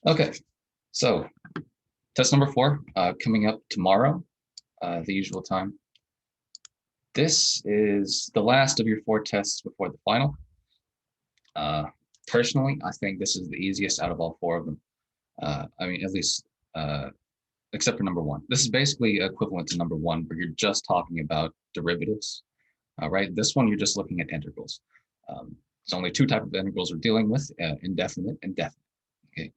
Okay, so test number 4 coming up tomorrow, the usual time. This is the last of your 4 tests before the final. Personally, I think this is the easiest out of all 4 of them. I mean, at least except for number 1. This is basically equivalent to number 1, but you're just talking about derivatives, right? This one, you're just looking at integrals. There's only 2 types of integrals we're dealing with, indefinite and definite, okay?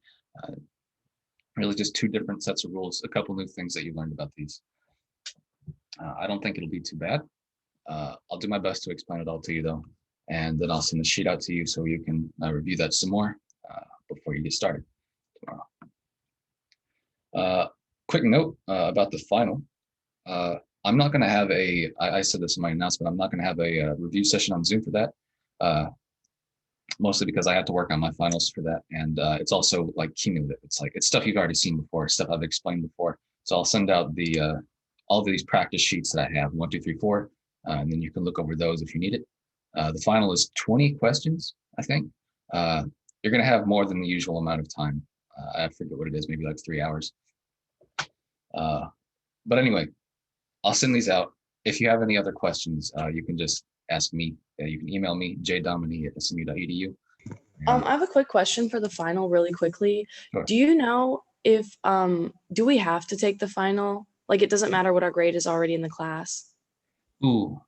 Really just 2 different sets of rules, a couple new things that you learned about these. I don't think it'll be too bad. I'll do my best to explain it all to you though, and then I'll send the sheet out to you so you can review that some more before you get started tomorrow. Quick note about the final. I'm not going to have I said this in my announcement, I'm not going to have a review session on Zoom for that, mostly because I have to work on my finals for that, and it's also like cumulative. It's stuff you've already seen before, stuff I've explained before. So I'll send out all of these practice sheets that I have, 1, 2, 3, 4, and then you can look over those if you need it. The final is 20 questions, I think. You're going to have more than the usual amount of time. I forget what it is, maybe like 3 hours. But anyway, I'll send these out. If you have any other questions, you can just ask me. You can email me, jdomini@smu.edu. I have a quick question for the final really quickly. Sure. Do you know if, do we have to take the final? Like, it doesn't matter what our grade is already in the class? Ooh,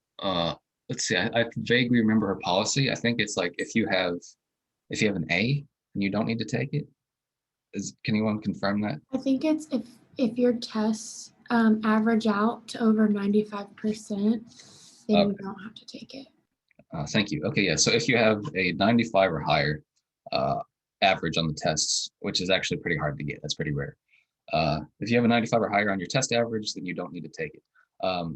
let's see. I vaguely remember her policy. I think it's like if you have an A and you don't need to take it. Can anyone confirm that? I think it's if your tests average out to over 95%, then you don't have to take it. Thank you. Okay, yeah. So if you have a 95 or higher average on the tests, which is actually pretty hard to get, that's pretty rare. If you have a 95 or higher on your test average, then you don't need to take it.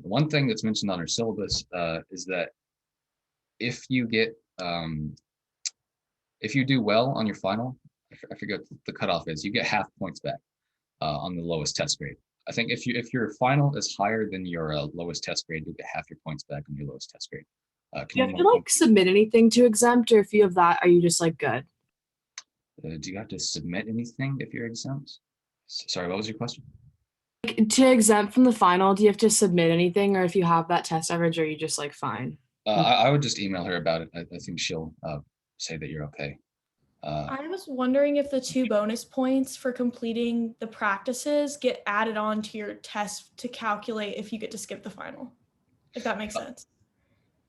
One thing that's mentioned on our syllabus is that if you get if you do well on your final, I forget what the cutoff is, you get half points back on the lowest test grade. I think if your final is higher than your lowest test grade, you'll get half your points back on your lowest test grade. Do you have to like submit anything to exempt, or if you have that, are you just like good? Do you have to submit anything if you're exempt? Sorry, what was your question? Like, to exempt from the final, do you have to submit anything, or if you have that test average, are you just like fine? I would just email her about it. I think she'll say that you're okay. I was wondering if the 2 bonus points for completing the practices get added on to your test to calculate if you get to skip the final, if that makes sense.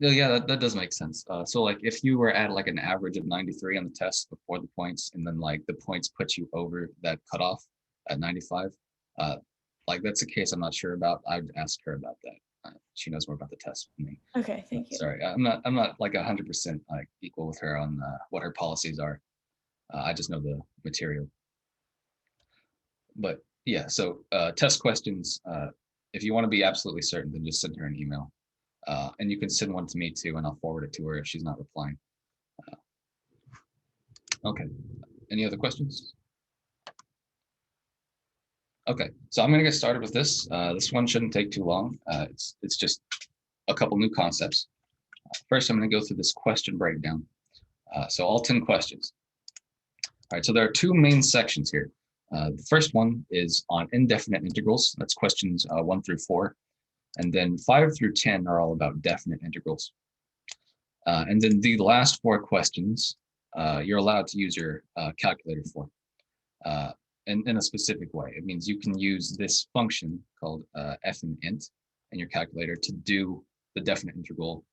Yeah, that does make sense. So like if you were at like an average of 93 on the test before the points, and then like the points put you over that cutoff at 95, like that's a case I'm not sure about. I'd ask her about that. She knows more about the test than me. Okay, thank you. Sorry, I'm not like 100% like equal with her on what her policies are. I just know the material. But yeah, so test questions, if you want to be absolutely certain, then just send her an email. And you can send one to me too, and I'll forward it to her if she's not replying. Okay, any other questions? Okay, so I'm gonna get started with this. This one shouldn't take too long. It's just a couple new concepts. First, I'm gonna go through this question breakdown. So all 10 questions. All right, so there are 2 main sections here. The first one is on indefinite integrals. That's questions 1 through 4. And then 5 through 10 are all about definite integrals. And then the last 4 questions, you're allowed to use your calculator for in a specific way. It means you can use this function called f(int) in your calculator to do the definite integral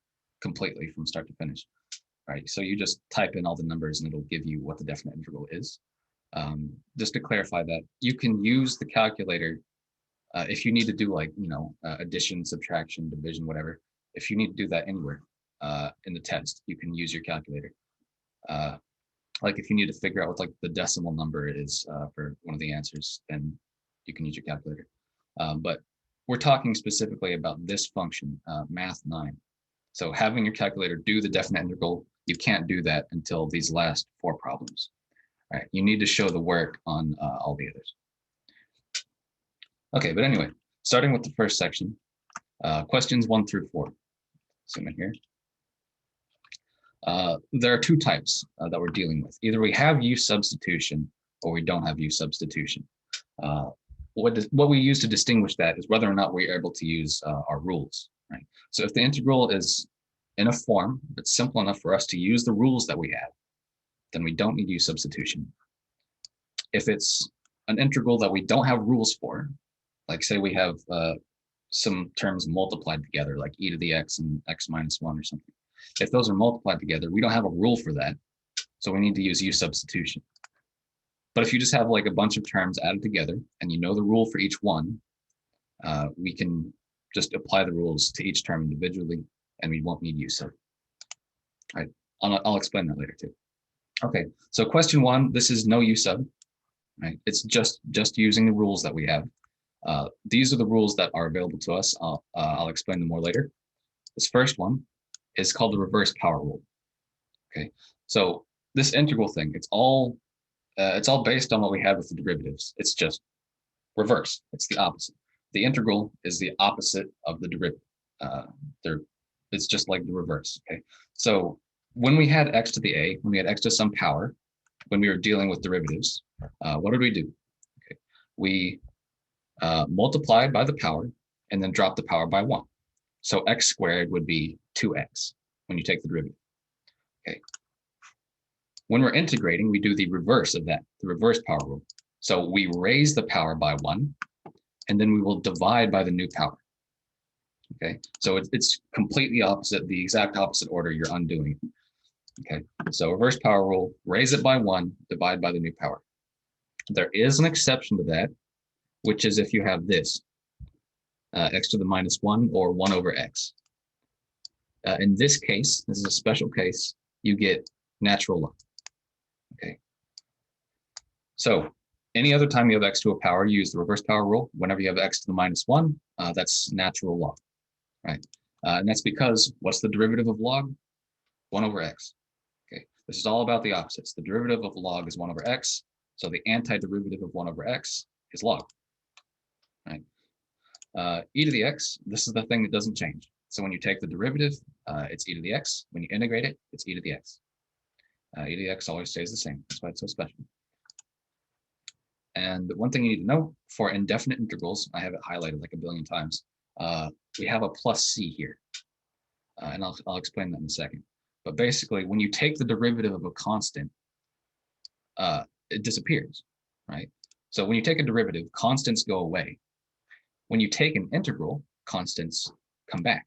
completely from start to finish. Right, so you just type in all the numbers and it'll give you what the definite integral is. Just to clarify that, you can use the calculator if you need to do like, addition, subtraction, division, whatever. If you need to do that anywhere in the test, you can use your calculator. Like if you need to figure out what like the decimal number is for one of the answers, then you can use your calculator. But we're talking specifically about this function, math 9. So having your calculator do the definite integral, you can't do that until these last 4 problems. All right, you need to show the work on all the others. Okay, but anyway, starting with the first section, questions 1 through 4. Zoom in here. There are 2 types that we're dealing with. Either we have use substitution or we don't have u substitution. What we use to distinguish that is whether or not we're able to use our rules, right? So if the integral is in a form that's simple enough for us to use the rules that we have, then we don't need u substitution. If it's an integral that we don't have rules for, like say we have some terms multiplied together, like e to the x and x minus 1 or something. If those are multiplied together, we don't have a rule for that, so we need to use u substitution. But if you just have like a bunch of terms added together and you know the rule for each one, we can just apply the rules to each term individually, and we won't need u sub. All right, I'll explain that later too. Okay, so question 1, this is no u sub, right? It's just using the rules that we have. These are the rules that are available to us. I'll explain them more later. This first one is called the reverse power rule. Okay, so this integral thing, it's all based on what we had with the derivatives. It's just reverse. It's the opposite. The integral is the opposite of the derivative. It's just like the reverse. Okay, so when we had x to the a, when we had x to some power, when we were dealing with derivatives, what did we do? Okay, we multiplied by the power and then dropped the power by 1. So x squared would be 2x when you take the derivative. Okay. When we're integrating, we do the reverse of that, the reverse power rule. So we raise the power by 1, and then we will divide by the new power. Okay, so it's completely opposite, the exact opposite order you're undoing. Okay, so reverse power rule, raise it by 1, divide by the new power. There is an exception to that, which is if you have this, x to the minus 1 or 1 over x. In this case, this is a special case, you get natural log. Okay. So any other time you have x to a power, you use the reverse power rule. Whenever you have x to the minus 1, that's natural log, right? And that's because what's the derivative of log? 1 over x. Okay, this is all about the opposites. The derivative of log is 1 over x. So the antiderivative of 1 over x is log, right? E to the x, this is the thing that doesn't change. So when you take the derivative, it's e to the x. When you integrate it, it's e to the x. E to the x always stays the same. That's why it's so special. And one thing you need to know, for indefinite integrals, I have it highlighted like a billion times, we have a plus c here. And I'll explain that in a second. But basically, when you take the derivative of a constant, it disappears, right? So when you take a derivative, constants go away. When you take an integral, constants come back.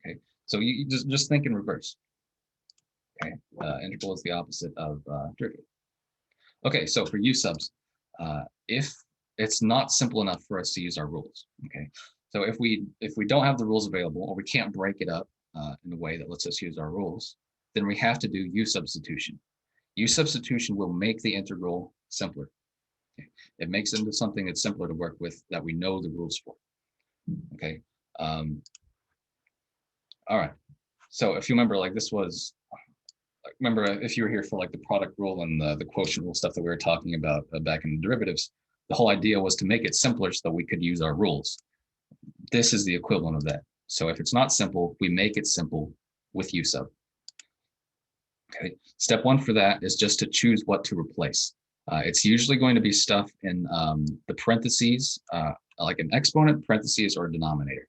Okay, so you just think in reverse. Okay, integral is the opposite of derivative. Okay, so for u subs, if it's not simple enough for us to use our rules, okay, so if we don't have the rules available, or we can't break it up in a way that lets us use our rules, then we have to do u substitution. U substitution will make the integral simpler. Okay. It makes it into something that's simpler to work with, that we know the rules for. Okay. All right. So if you remember, like this was, remember if you were here for like the product rule and the quotient rule stuff that we were talking about back in the derivatives, the whole idea was to make it simpler so that we could use our rules. This is the equivalent of that. So if it's not simple, we make it simple with u sub. Okay. Step 1 for that is just to choose what to replace. It's usually going to be stuff in the parentheses, like an exponent, parentheses, or a denominator.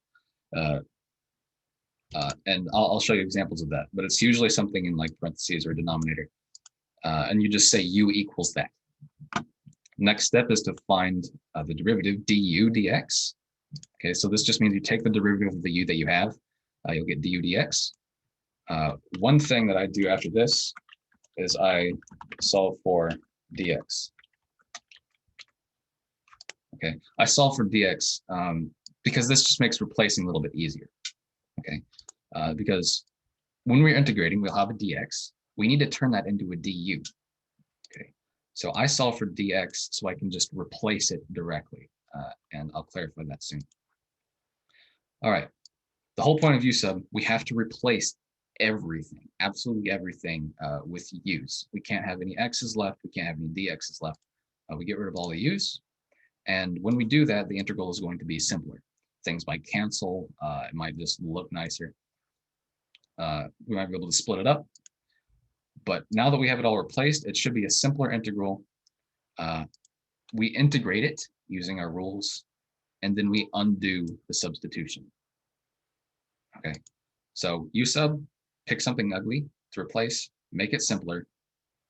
And I'll show you examples of that, but it's usually something in like parentheses or denominator. And you just say u equals that. Next step is to find the derivative du dx. Okay, so this just means you take the derivative of the u that you have, you'll get du dx. One thing that I do after this is I solve for dx. Okay, I solve for dx because this just makes replacing a little bit easier. Okay, because when we're integrating, we'll have a dx. We need to turn that into a du. Okay, so I solve for dx so I can just replace it directly, and I'll clarify that soon. All right, the whole point of u sub, we have to replace everything, absolutely everything with u's. We can't have any x's left. We can't have any dx's left. We get rid of all the u's. And when we do that, the integral is going to be simpler. Things might cancel. It might just look nicer. We might be able to split it up. But now that we have it all replaced, it should be a simpler integral we integrate it using our rules, and then we undo the substitution. Okay, so u sub, pick something ugly to replace, make it simpler,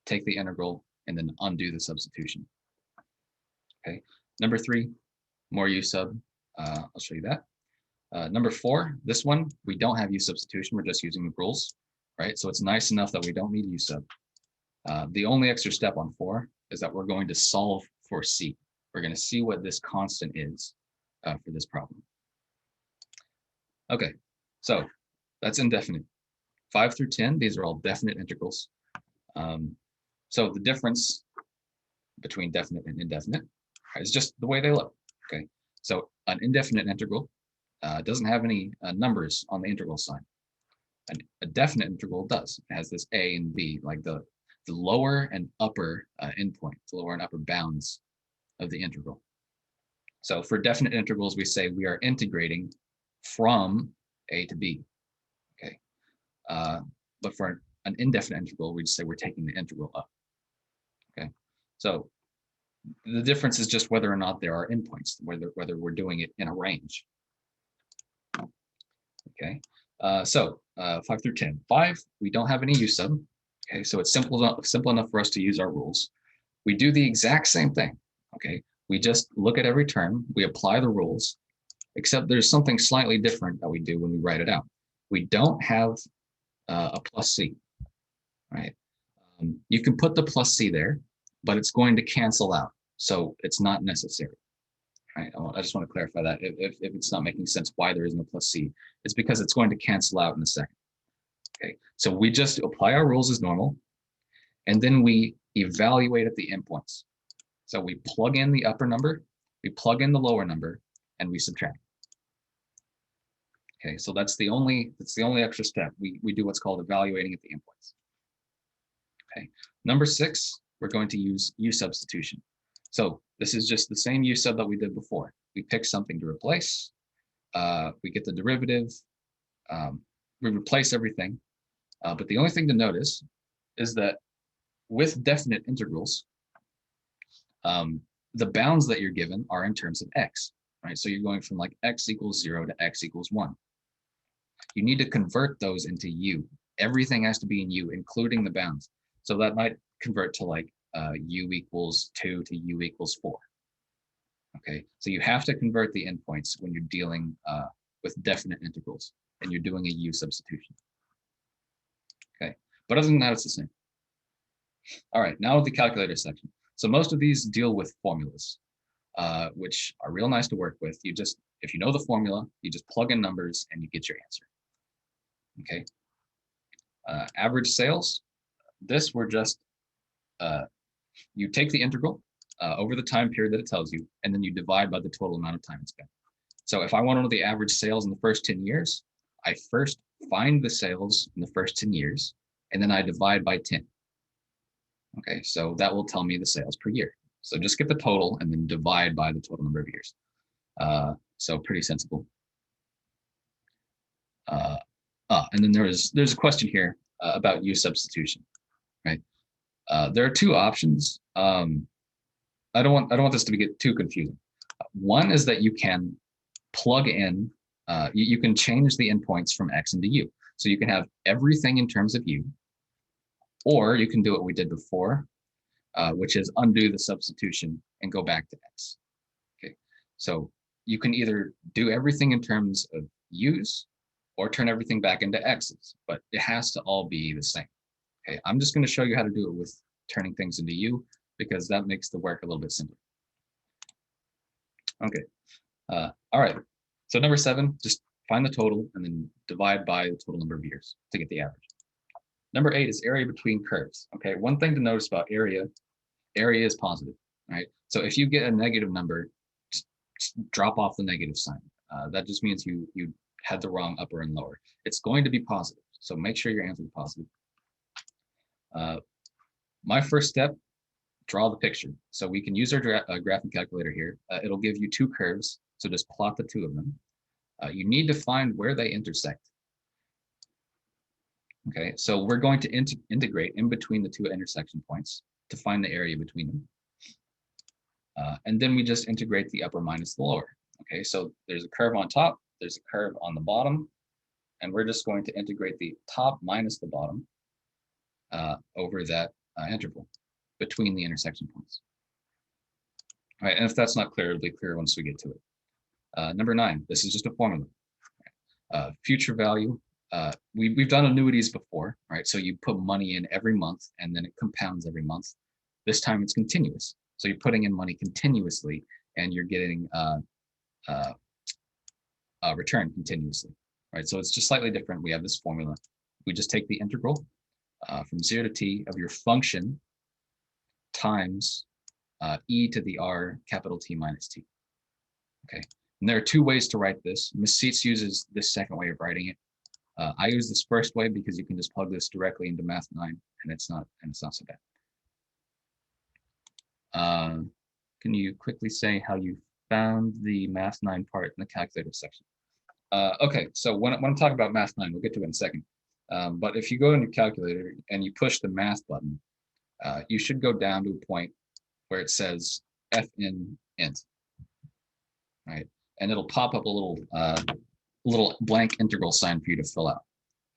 take the integral, and then undo the substitution. Okay, number 3, more u sub. I'll show you that. Number 4, this one, we don't have u substitution, we're just using the rules, right? So it's nice enough that we don't need u sub. The only extra step on 4 is that we're going to solve for c. We're going to see what this constant is for this problem. Okay, so that's indefinite. 5 through 10, these are all definite integrals. So the difference between definite and indefinite is just the way they look. Okay, so an indefinite integral doesn't have any numbers on the integral sign. A definite integral does. It has this a and b, like the lower and upper endpoint, the lower and upper bounds of the integral. So for definite integrals, we say we are integrating from a to b. Okay, but for an indefinite integral, we just say we're taking the integral up. Okay, so the difference is just whether or not there are endpoints, whether we're doing it in a range. Okay, so 5 through 10. 5, we don't have any u sub. Okay, so it's simple enough for us to use our rules. We do the exact same thing. Okay, we just look at every term, we apply the rules, except there's something slightly different that we do when we write it out. We don't have a plus c, right? You can put the plus c there, but it's going to cancel out, so it's not necessary. Right? I just want to clarify that if it's not making sense why there isn't a plus c, it's because it's going to cancel out in a second. Okay, so we just apply our rules as normal, and then we evaluate at the endpoints. So we plug in the upper number, we plug in the lower number, and we subtract. Okay, so that's the only extra step. We do what's called evaluating at the endpoints. Okay, number 6, we're going to use u substitution. So this is just the same u sub that we did before. We pick something to replace, we get the derivative, we replace everything. But the only thing to notice is that with definite integrals, the bounds that you're given are in terms of x, right? So you're going from like x equals 0 to x equals 1. You need to convert those into u. Everything has to be in u, including the bounds. So that might convert to like u equals 2 to u equals 4. Okay, so you have to convert the endpoints when you're dealing with definite integrals and you're doing a u substitution. Okay, but other than that, it's the same. All right, now the calculator section. So most of these deal with formulas, which are real nice to work with. You just, if you know the formula, you just plug in numbers and you get your answer. Okay, average sales. This we're just, you take the integral over the time period that it tells you, and then you divide by the total amount of time it's spent. So if I want to know the average sales in the first 10 years, I first find the sales in the first 10 years, and then I divide by 10. Okay, so that will tell me the sales per year. So just get the total and then divide by the total number of years. So pretty sensible. And then there's a question here about u substitution, right? There are 2 options. I don't want this to get too confusing. One is that you can plug in, you can change the endpoints from x into u. So you can have everything in terms of u, or you can do what we did before, which is undo the substitution and go back to x. Okay, so you can either do everything in terms of u's or turn everything back into x's, but it has to all be the same. Okay, I'm just going to show you how to do it with turning things into u, because that makes the work a little bit simpler. Okay, all right. So number 7, just find the total and then divide by the total number of years to get the average. Number 8 is area between curves. Okay, one thing to notice about area is positive, right? So if you get a negative number, just drop off the negative sign. That just means you had the wrong upper and lower. It's going to be positive, so make sure your answer is positive. My first step, draw the picture. So we can use our graphing calculator here. It'll give you 2 curves, so just plot the 2 of them. You need to find where they intersect. Okay, so we're going to integrate in between the 2 intersection points to find the area between them. And then we just integrate the upper minus the lower. Okay, so there's a curve on top, there's a curve on the bottom, and we're just going to integrate the top minus the bottom over that interval between the intersection points. All right, and if that's not clear, it'll be clear once we get to it. Number 9, this is just a formula. Future value, we've done annuities before, right? So you put money in every month and then it compounds every month. This time it's continuous. So you're putting in money continuously and you're getting a return continuously, right? So it's just slightly different. We have this formula. We just take the integral from 0 to t of your function times e to the r capital T minus t. Okay, and there are 2 ways to write this. Ms. Seitz uses this second way of writing it. I use this first way because you can just plug this directly into Math 9 and it's not so bad. Can you quickly say how you found the Math 9 part in the calculator section? Okay, so when I'm talking about Math 9, we'll get to it in a second. But if you go in your calculator and you push the math button, you should go down to a point where it says FN int, right? And it'll pop up a little blank integral sign for you to fill out.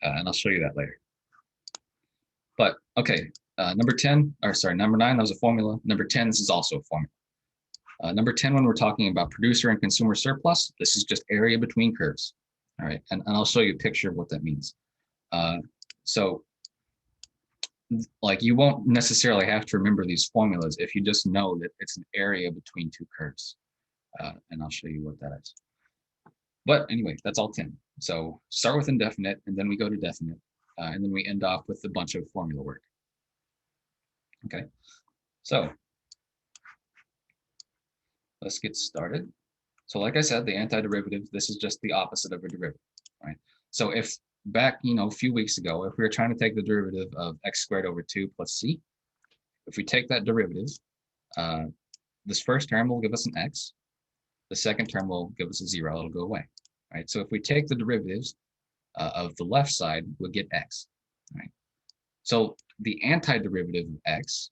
And I'll show you that later. But okay, number 9, that was a formula. Number 10, this is also a formula. Number 10, when we're talking about producer and consumer surplus, this is just area between curves. All right, and I'll show you a picture of what that means. So like you won't necessarily have to remember these formulas if you just know that it's an area between 2 curves. And I'll show you what that is. But anyway, that's all 10. So start with indefinite, and then we go to definite, and then we end off with a bunch of formula work. Okay, so let's get started. So like I said, the antiderivative, this is just the opposite of a derivative, right? So if back, a few weeks ago, if we were trying to take the derivative of x squared over 2 plus c, if we take that derivative, this first term will give us an x. The second term will give us a 0, it'll go away, right? So if we take the derivatives of the left side, we'll get x, right? So the antiderivative of x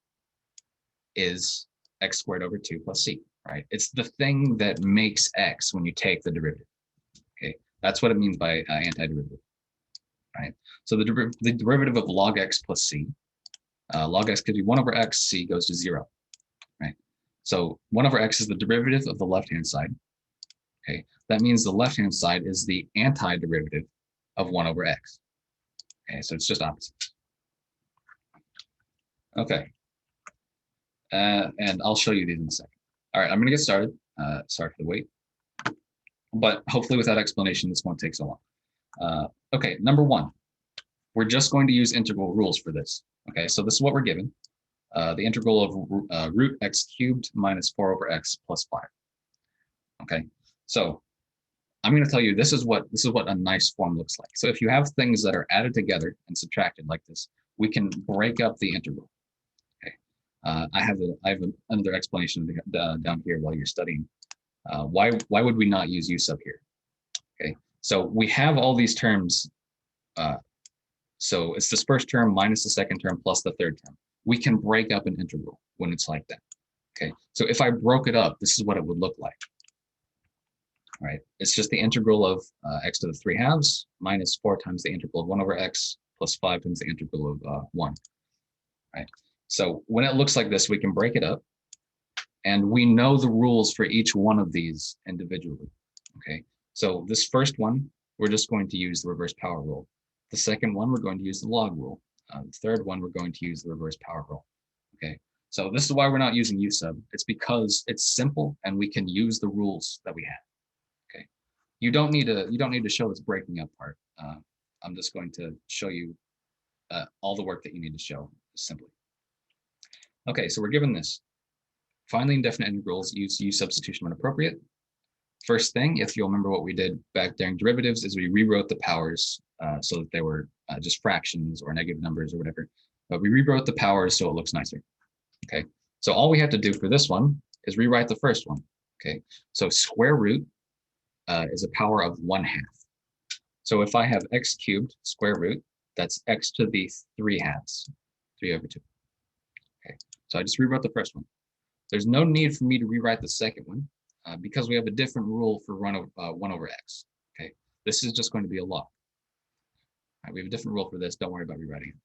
is x squared over 2 plus c, right? It's the thing that makes x when you take the derivative, okay? That's what it means by antiderivative, right? So the derivative of log x plus c, log x could be 1 over x, c goes to 0, right? So 1 over x is the derivative of the left-hand side, okay? That means the left-hand side is the antiderivative of 1 over x, okay? So it's just opposite. Okay, and I'll show you these in a second. All right, I'm gonna get started. Sorry for the wait, but hopefully with that explanation, this won't take so long. Okay, number 1, we're just going to use integral rules for this. Okay, so this is what we're given. The integral of root x cubed minus 4 over x plus 5. Okay, so I'm going to tell you this is what a nice form looks like. So if you have things that are added together and subtracted like this, we can break up the integral. Okay, I have another explanation down here while you're studying. Why would we not use u sub here? Okay, so we have all these terms. So it's this first term minus the second term plus the third term. We can break up an integral when it's like that. Okay, so if I broke it up, this is what it would look like. All right, it's just the integral of x to the 3/2 minus 4 times the integral of 1 over x plus 5 times the integral of 1. Right, so when it looks like this, we can break it up, and we know the rules for each one of these individually. Okay, so this first one, we're just going to use the reverse power rule. The second one, we're going to use the log rule. The third one, we're going to use the reverse power rule. Okay, so this is why we're not using u sub. It's because it's simple and we can use the rules that we have. Okay, you don't need to show this breaking up part. I'm just going to show you all the work that you need to show simply. Okay, so we're given this. Find the indefinite integrals, use u substitution when appropriate. First thing, if you'll remember what we did back during derivatives, is we rewrote the powers so that they were just fractions or negative numbers or whatever. But we rewrote the powers so it looks nicer. Okay, so all we have to do for this one is rewrite the first one. Okay, so square root is a power of 1/2. So if I have x cubed square root, that's x to the 3/2, 3 over 2. Okay, so I just rewrote the first one. there's no need for me to rewrite the second one because we have a different rule for 1 over x. Okay, this is just going to be a log. All right, we have a different rule for this. Don't worry about rewriting it.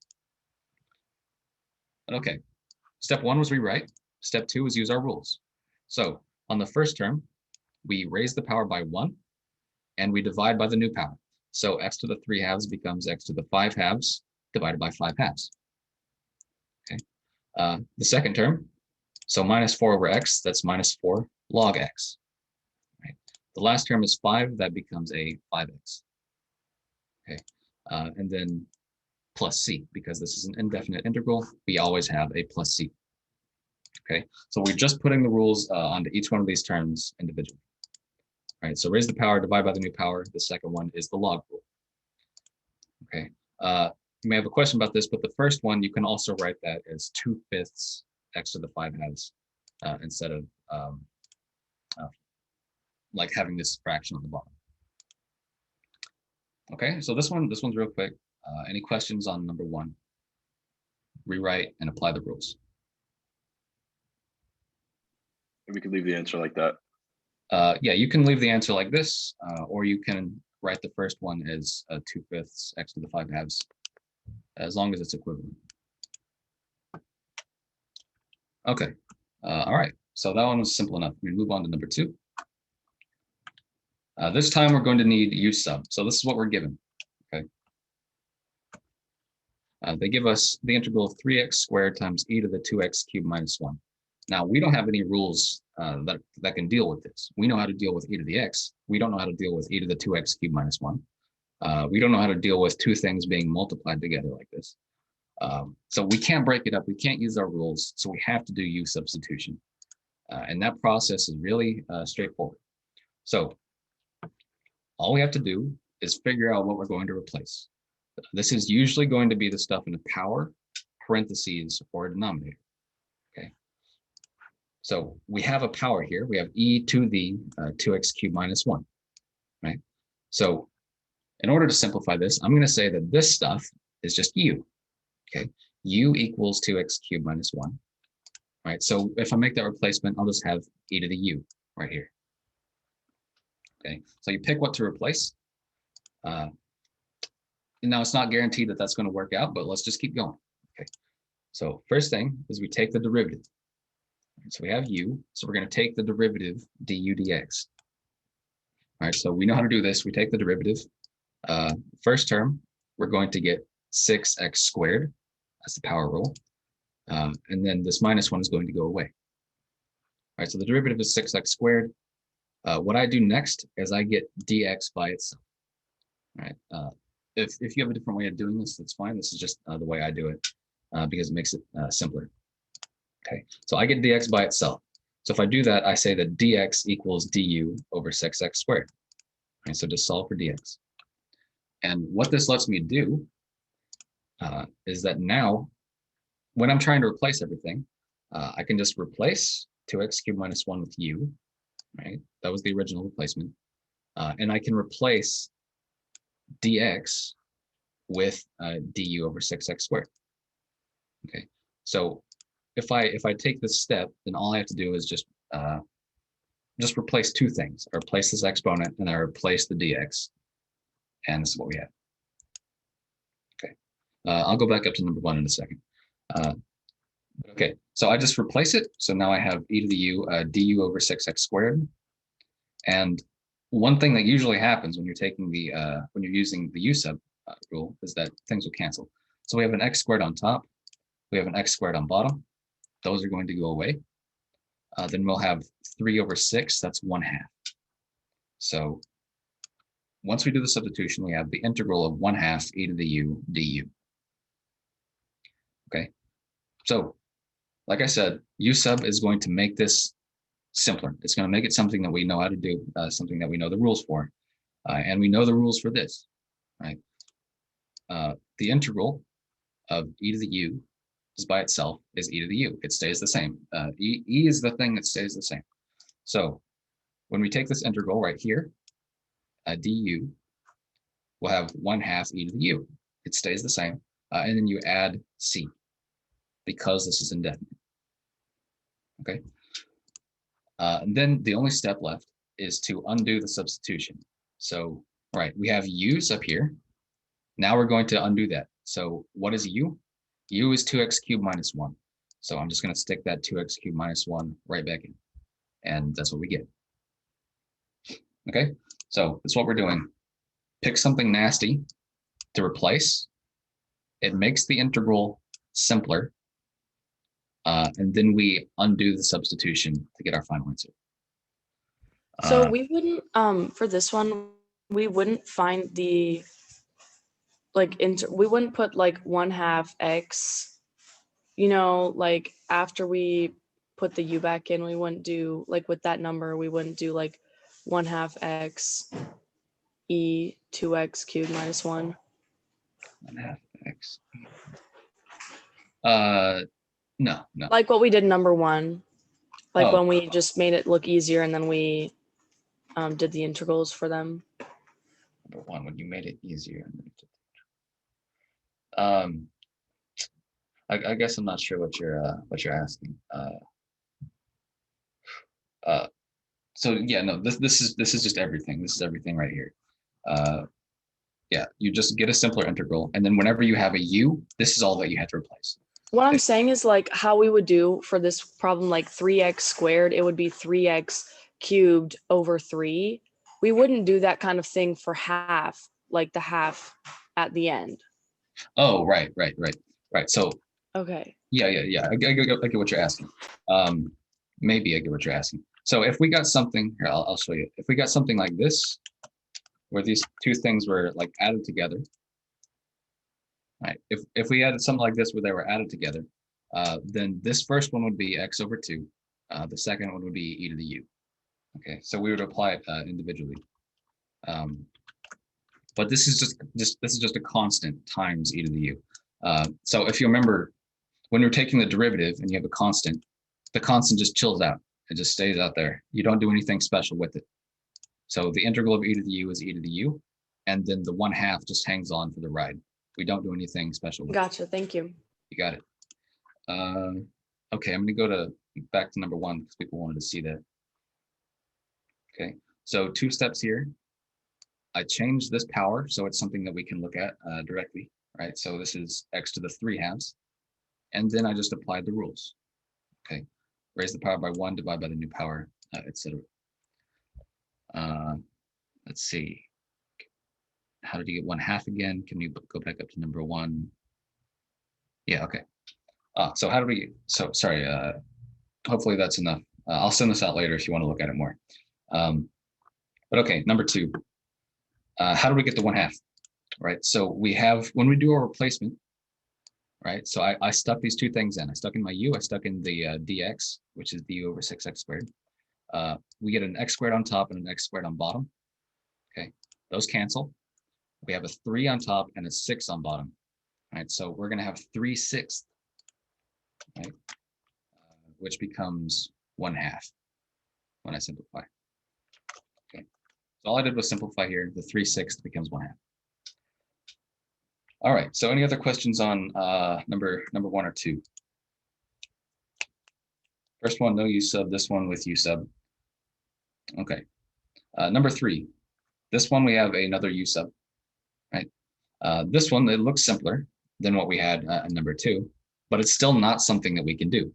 But okay, step 1 was rewrite. Step 2 is use our rules. So on the first term, we raise the power by 1 and we divide by the new power. So x to the 3 halves becomes x to the 5 halves divided by 5 halves. Okay. The second term, so minus 4 over x, that's minus 4 log x. Right. The last term is 5, that becomes a 5x. Okay. And then plus c, because this is an indefinite integral, we always have a plus c. Okay, so we're just putting the rules onto each one of these terms individually. All right, so raise the power, divide by the new power. The second one is the log rule. Okay, you may have a question about this, but the first one, you can also write that as 2/5 x to the 5 halves instead of like having this fraction on the bottom. Okay, so this one's real quick. Any questions on number 1? Rewrite and apply the rules. We could leave the answer like that. Yeah, you can leave the answer like this, or you can write the first one as 2/5 x to the 5 halves, as long as it's equivalent. Okay, all right, so that one was simple enough. We move on to number 2. This time we're going to need u sub. So this is what we're given, okay? They give us the integral of 3x squared times e to the 2x cubed minus 1. Now, we don't have any rules that can deal with this. We know how to deal with e to the x. We don't know how to deal with e to the 2x cubed minus 1. We don't know how to deal with two things being multiplied together like this. So we can't break it up. We can't use our rules. So we have to do u substitution. And that process is really straightforward. So all we have to do is figure out what we're going to replace. This is usually going to be the stuff in a power, parentheses, or a denominator. Okay. So we have a power here. We have e to the 2x cubed minus 1, right? So in order to simplify this, I'm going to say that this stuff is just u, okay? U equals 2x cubed minus 1, right? So if I make that replacement, I'll just have e to the u right here. Okay, so you pick what to replace. Now it's not guaranteed that that's going to work out, but let's just keep going. Okay, so first thing is we take the derivative. So we have u, so we're going to take the derivative du dx. All right, so we know how to do this. We take the derivative. First term, we're going to get 6x squared. That's the power rule. And then this minus 1 is going to go away. All right, so the derivative is 6x squared. What I do next is I get dx by itself. All right. If you have a different way of doing this, that's fine. This is just the way I do it because it makes it simpler. Okay, so I get dx by itself. So if I do that, I say that dx equals du over 6x squared. And so just solve for dx. And what this lets me do is that now, when I'm trying to replace everything, I can just replace 2x cubed minus 1 with u, right? That was the original replacement. And I can replace dx with du over 6x squared. Okay, so if I take this step, then all I have to do is just replace two things. I replace this exponent and I replace the dx, and this is what we have. Okay, I'll go back up to number 1 in a second. Okay, so I just replace it. So now I have e to the u du over 6x squared. And one thing that usually happens when you're taking the when you're using the u sub rule is that things will cancel. So we have an x squared on top, we have an x squared on bottom. Those are going to go away. Then we'll have 3 over 6. That's 1/2. So once we do the substitution, we have the integral of 1/2 e to the u du. Okay, so like I said, u sub is going to make this simpler. It's going to make it something that we know how to do, something that we know the rules for. And we know the rules for this, right? The integral of e to the u is by itself is e to the u. It stays the same. E is the thing that stays the same. So when we take this integral right here, du, we'll have 1/2 e to the u. It stays the same. And then you add c because this is indefinite. Okay. And then the only step left is to undo the substitution. So, right, we have u's up here. Now we're going to undo that. So what is u? U is 2x cubed minus 1. So I'm just going to stick that 2x cubed minus 1 right back in. And that's what we get. Okay, so that's what we're doing. Pick something nasty to replace. It makes the integral simpler. And then we undo the substitution to get our final answer. So we wouldn't, for this one, we wouldn't find the, like, we wouldn't put like 1/2 x, you know, like after we put the u back in, we wouldn't do, like with that number, we wouldn't do like 1/2 x e 2x cubed minus 1. 1/2 x. No. Like what we did number 1, like Oh. when we just made it look easier and then we did the integrals for them. Number 1, when you made it easier. I guess I'm not sure what you're asking. So yeah, no, this is just everything. This is everything right here. Yeah, you just get a simpler integral, and then whenever you have a u, this is all that you had to replace. What I'm saying is like how we would do for this problem, like 3x squared, it would be 3x cubed over 3. We wouldn't do that kind of thing for half, like the half at the end. Oh, right. So Okay. yeah. I get what you're asking. Maybe I get what you're asking. So if we got something here, I'll show you. If we got something like this, where these two things were like added together, right? If we added something like this where they were added together, then this first one would be x over 2. The second one would be e to the u. Okay, so we would apply it individually. But this is just a constant times e to the u. So if you remember, when you're taking the derivative and you have a constant, the constant just chills out. It just stays out there. You don't do anything special with it. So the integral of e to the u is e to the u, and then the 1/2 just hangs on for the ride. We don't do anything special with it. Gotcha. Thank you. You got it. Okay, I'm going to go back to number 1 because people wanted to see that. Okay, so 2 steps here. I changed this power, so it's something that we can look at directly, right? So this is x to the 3/2, and then I just applied the rules. Okay, raise the power by 1, divide by the new power, etc. Let's see. How did you get 1/2 again? Can you go back up to number 1? Yeah, okay. So how do we, so sorry, hopefully that's enough. I'll send this out later if you want to look at it more. But okay, number 2. How do we get the 1/2? Right, so we have, when we do a replacement, right, so I stuck these 2 things in. I stuck in my u, I stuck in the dx, which is du over 6x squared. We get an x squared on top and an x squared on bottom. Okay, those cancel. We have a 3 on top and a 6 on bottom. All right, so we're going to have 3/6, right, which becomes 1/2 when I simplify. Okay, so all I did was simplify here. The 3/6 becomes 1/2. All right, so any other questions on number 1 or 2? First one, no u sub. This one with u sub. Okay, number 3. This one we have another u sub, right? This one, it looks simpler than what we had in number 2, but it's still not something that we can do.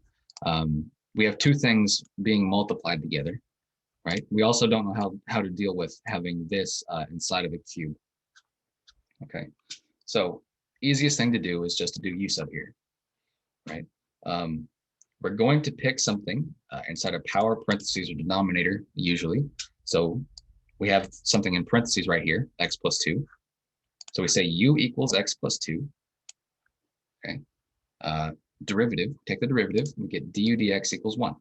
We have 2 things being multiplied together, right? We also don't know how to deal with having this inside of a cube. Okay, so easiest thing to do is just to do u sub here, right? We're going to pick something inside a power parentheses or denominator usually. So we have something in parentheses right here, x plus 2. So we say u equals x plus 2. Okay. Derivative, take the derivative, we get du dx equals 1.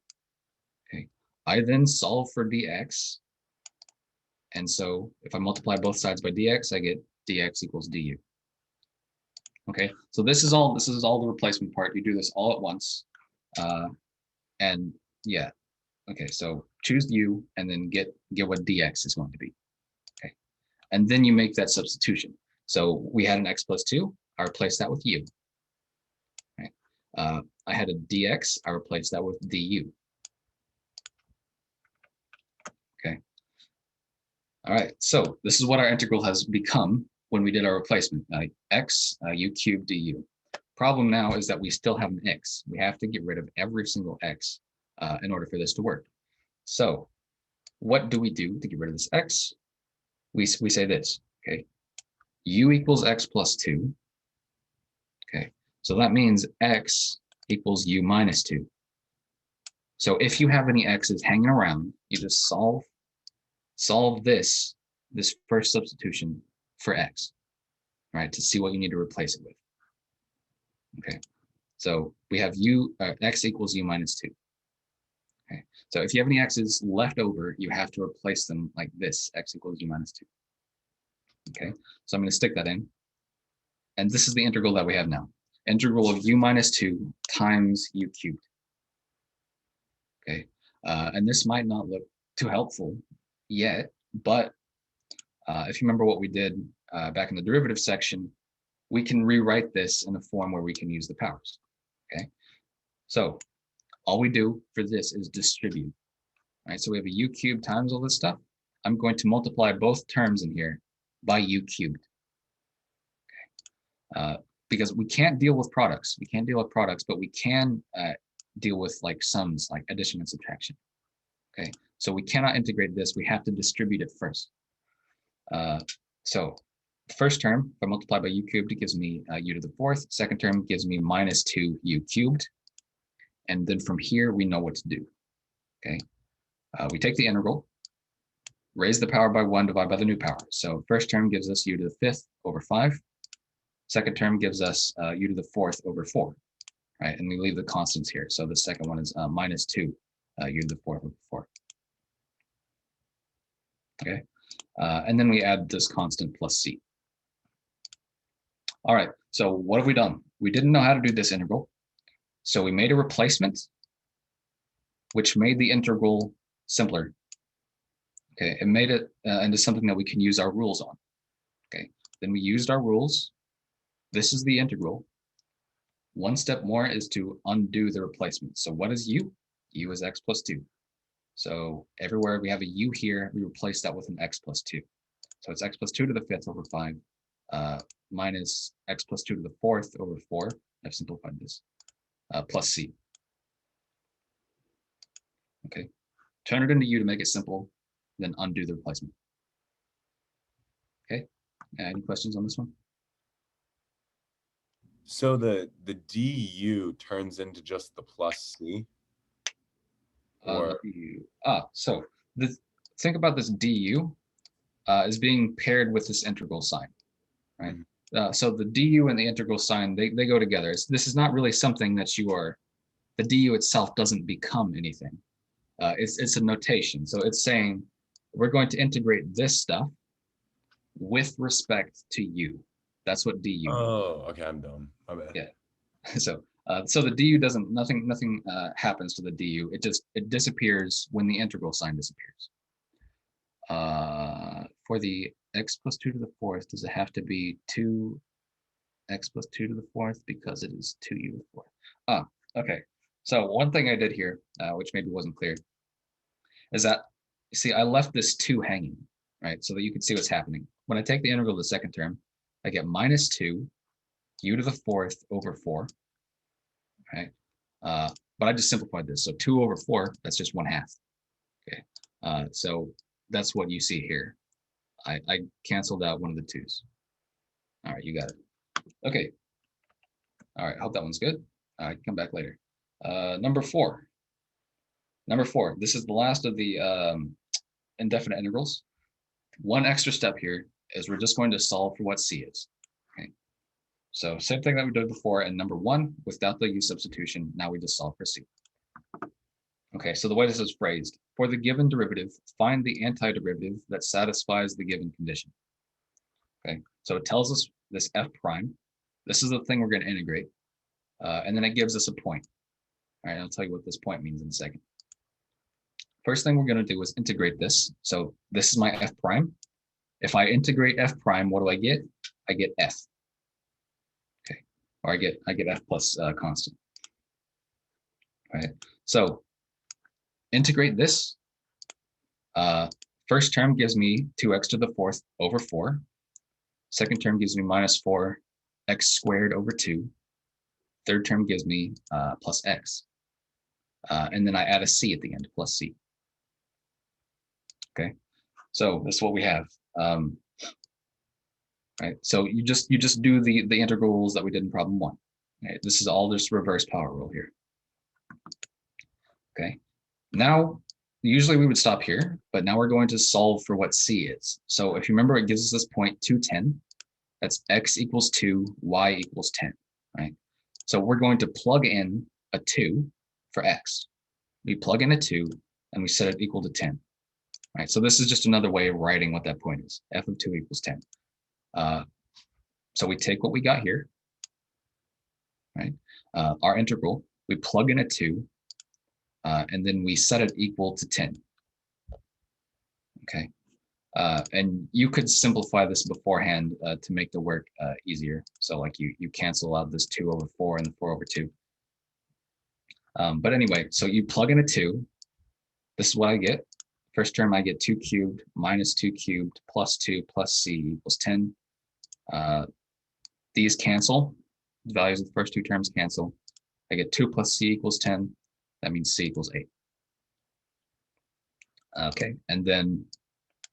Okay. I then solve for dx. And so if I multiply both sides by dx, I get dx equals du. Okay, so this is all the replacement part. You do this all at once. And yeah, okay, so choose u and then get what dx is going to be. Okay, and then you make that substitution. So we had an x plus 2, I replaced that with u. Okay. I had a dx, I replaced that with du. All right, so this is what our integral has become when we did our replacement, x u cubed du. Problem now is that we still have an x. We have to get rid of every single x in order for this to work. So what do we do to get rid of this x? We say this, okay? U equals x plus 2. Okay, so that means x equals u minus 2. So if you have any x's hanging around, you just solve this first substitution for x, right, to see what you need to replace it with. Okay, so we have x equals u minus 2. Okay, so if you have any x's left over, you have to replace them like this, x equals u minus 2. Okay, so I'm going to stick that in. And this is the integral that we have now. Integral of u minus 2 times u cubed. Okay, and this might not look too helpful yet, but if you remember what we did back in the derivative section, we can rewrite this in a form where we can use the powers. Okay, so all we do for this is distribute. Right, so we have a u cubed times all this stuff. I'm going to multiply both terms in here by u cubed. Okay, because we can't deal with products. We can't deal with products, but we can deal with like sums, like addition and subtraction. Okay, so we cannot integrate this. We have to distribute it first. So first term, if I multiply by u cubed, it gives me u to the 4th. Second term gives me minus 2 u cubed. And then from here, we know what to do. Okay, we take the integral, raise the power by 1, divide by the new power. So first term gives us u to the 5th over 5. Second term gives us u to the 4th over 4. Right, and we leave the constants here. So the second one is minus 2 u to the 4th over 4. Okay, and then we add this constant plus c. All right, so what have we done? We didn't know how to do this integral. So we made a replacement, which made the integral simpler. Okay, it made it into something that we can use our rules on. Okay, then we used our rules. This is the integral. One step more is to undo the replacement. So what is u? U is x plus 2. So everywhere we have a u here, we replace that with an x plus 2. So it's x plus 2 to the 5th over 5 minus x plus 2 to the 4th over 4. I've simplified this. Plus c. Okay, turn it into u to make it simple, then undo the replacement. Okay, any questions on this one? So the du turns into just the plus c? Or So think about this du as being paired with this integral sign, right? So the du and the integral sign, they go together. This is not really something that the du itself doesn't become anything. It's a notation. So it's saying we're going to integrate this stuff with respect to u. That's what du. Oh, okay, I'm dumb. My bad. Yeah. So the du doesn't, nothing happens to the du. It disappears when the integral sign disappears. For the x plus 2 to the 4th, does it have to be 2x plus 2 to the 4th because it is 2u to the 4th? Okay. So one thing I did here, which maybe wasn't clear, is that, you see, I left this 2 hanging, right? So that you can see what's happening. When I take the integral of the second term, I get minus 2 u to the 4th over 4. Okay, but I just simplified this. So 2 over 4, that's just 1/2. Okay, so that's what you see here. I canceled out one of the 2's. All right, you got it. Okay. All right, hope that one's good. All right, come back later. Number 4. Number 4, this is the last of the indefinite integrals. One extra step here is we're just going to solve for what c is. Okay. So same thing that we did before in number 1, without the u substitution, now we just solve for c. Okay, so the way this is phrased, for the given derivative, find the antiderivative that satisfies the given condition. Okay, so it tells us this f prime. This is the thing we're going to integrate. And then it gives us a point. All right, I'll tell you what this point means in a second. First thing we're going to do is integrate this. So this is my f prime. If I integrate f prime, what do I get? I get f. Okay, or I get f plus constant. All right, so integrate this. first term gives me 2x to the fourth over 4. Second term gives me minus 4x squared over 2. Third term gives me plus x. And then I add a c at the end, plus c. Okay, so this is what we have. Right, so you just do the integrals that we did in problem 1. Right? This is all just reverse power rule here. Okay, now usually we would stop here, but now we're going to solve for what c is. So if you remember, it gives us this point 210. That's x equals 2, y equals 10. Right, so we're going to plug in a 2 for x. We plug in a 2 and we set it equal to 10. Right, so this is just another way of writing what that point is. F of 2 equals 10. So we take what we got here, right? Our integral, we plug in a 2, and then we set it equal to 10. Okay, and you could simplify this beforehand to make the work easier. So like you cancel out this 2 over 4 and the 4 over 2. But anyway, so you plug in a 2. This is what I get. First term, I get 2 cubed minus 2 cubed plus 2 plus c equals 10. These cancel. The values of the first 2 terms cancel. I get 2 plus c equals 10. That means c equals 8. Okay, and then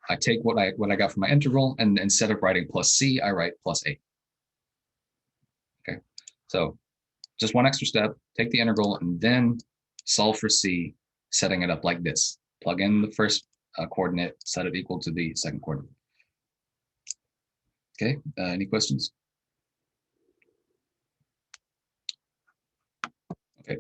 I take what I got from my integral, and instead of writing plus c, I write plus 8. Okay, so just one extra step, take the integral and then solve for c, setting it up like this. Plug in the first coordinate, set it equal to the second coordinate. Okay, any questions? Okay,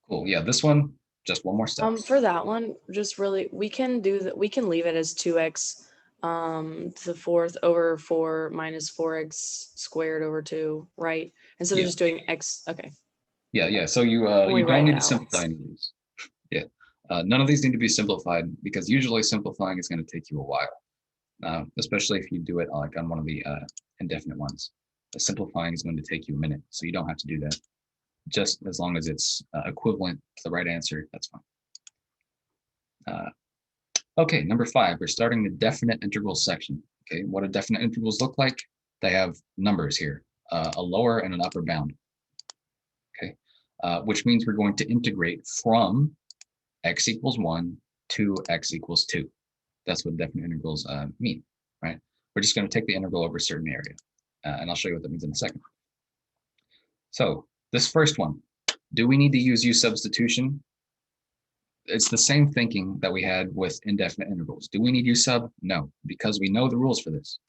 cool. Yeah, this one, just one more step. For that one, just really, we can do that. We can leave it as 2x to the fourth over 4 minus 4x squared over 2, right? Instead of just doing x. Okay. Yeah. So you don't need to simplify any of these. Yeah, none of these need to be simplified because usually simplifying is going to take you a while, especially if you do it like on one of the indefinite ones. The simplifying is going to take you a minute, so you don't have to do that. Just as long as it's equivalent to the right answer, that's fine. Okay, number 5, we're starting the definite integral section. Okay, what do definite integrals look like? They have numbers here, a lower and an upper bound. Okay, which means we're going to integrate from x equals 1 to x equals 2. That's what definite integrals mean, right? We're just going to take the integral over a certain area, and I'll show you what that means in a second. So this first one, do we need to use u substitution? It's the same thinking that we had with indefinite integrals. Do we need u sub? No, because we know the rules for this,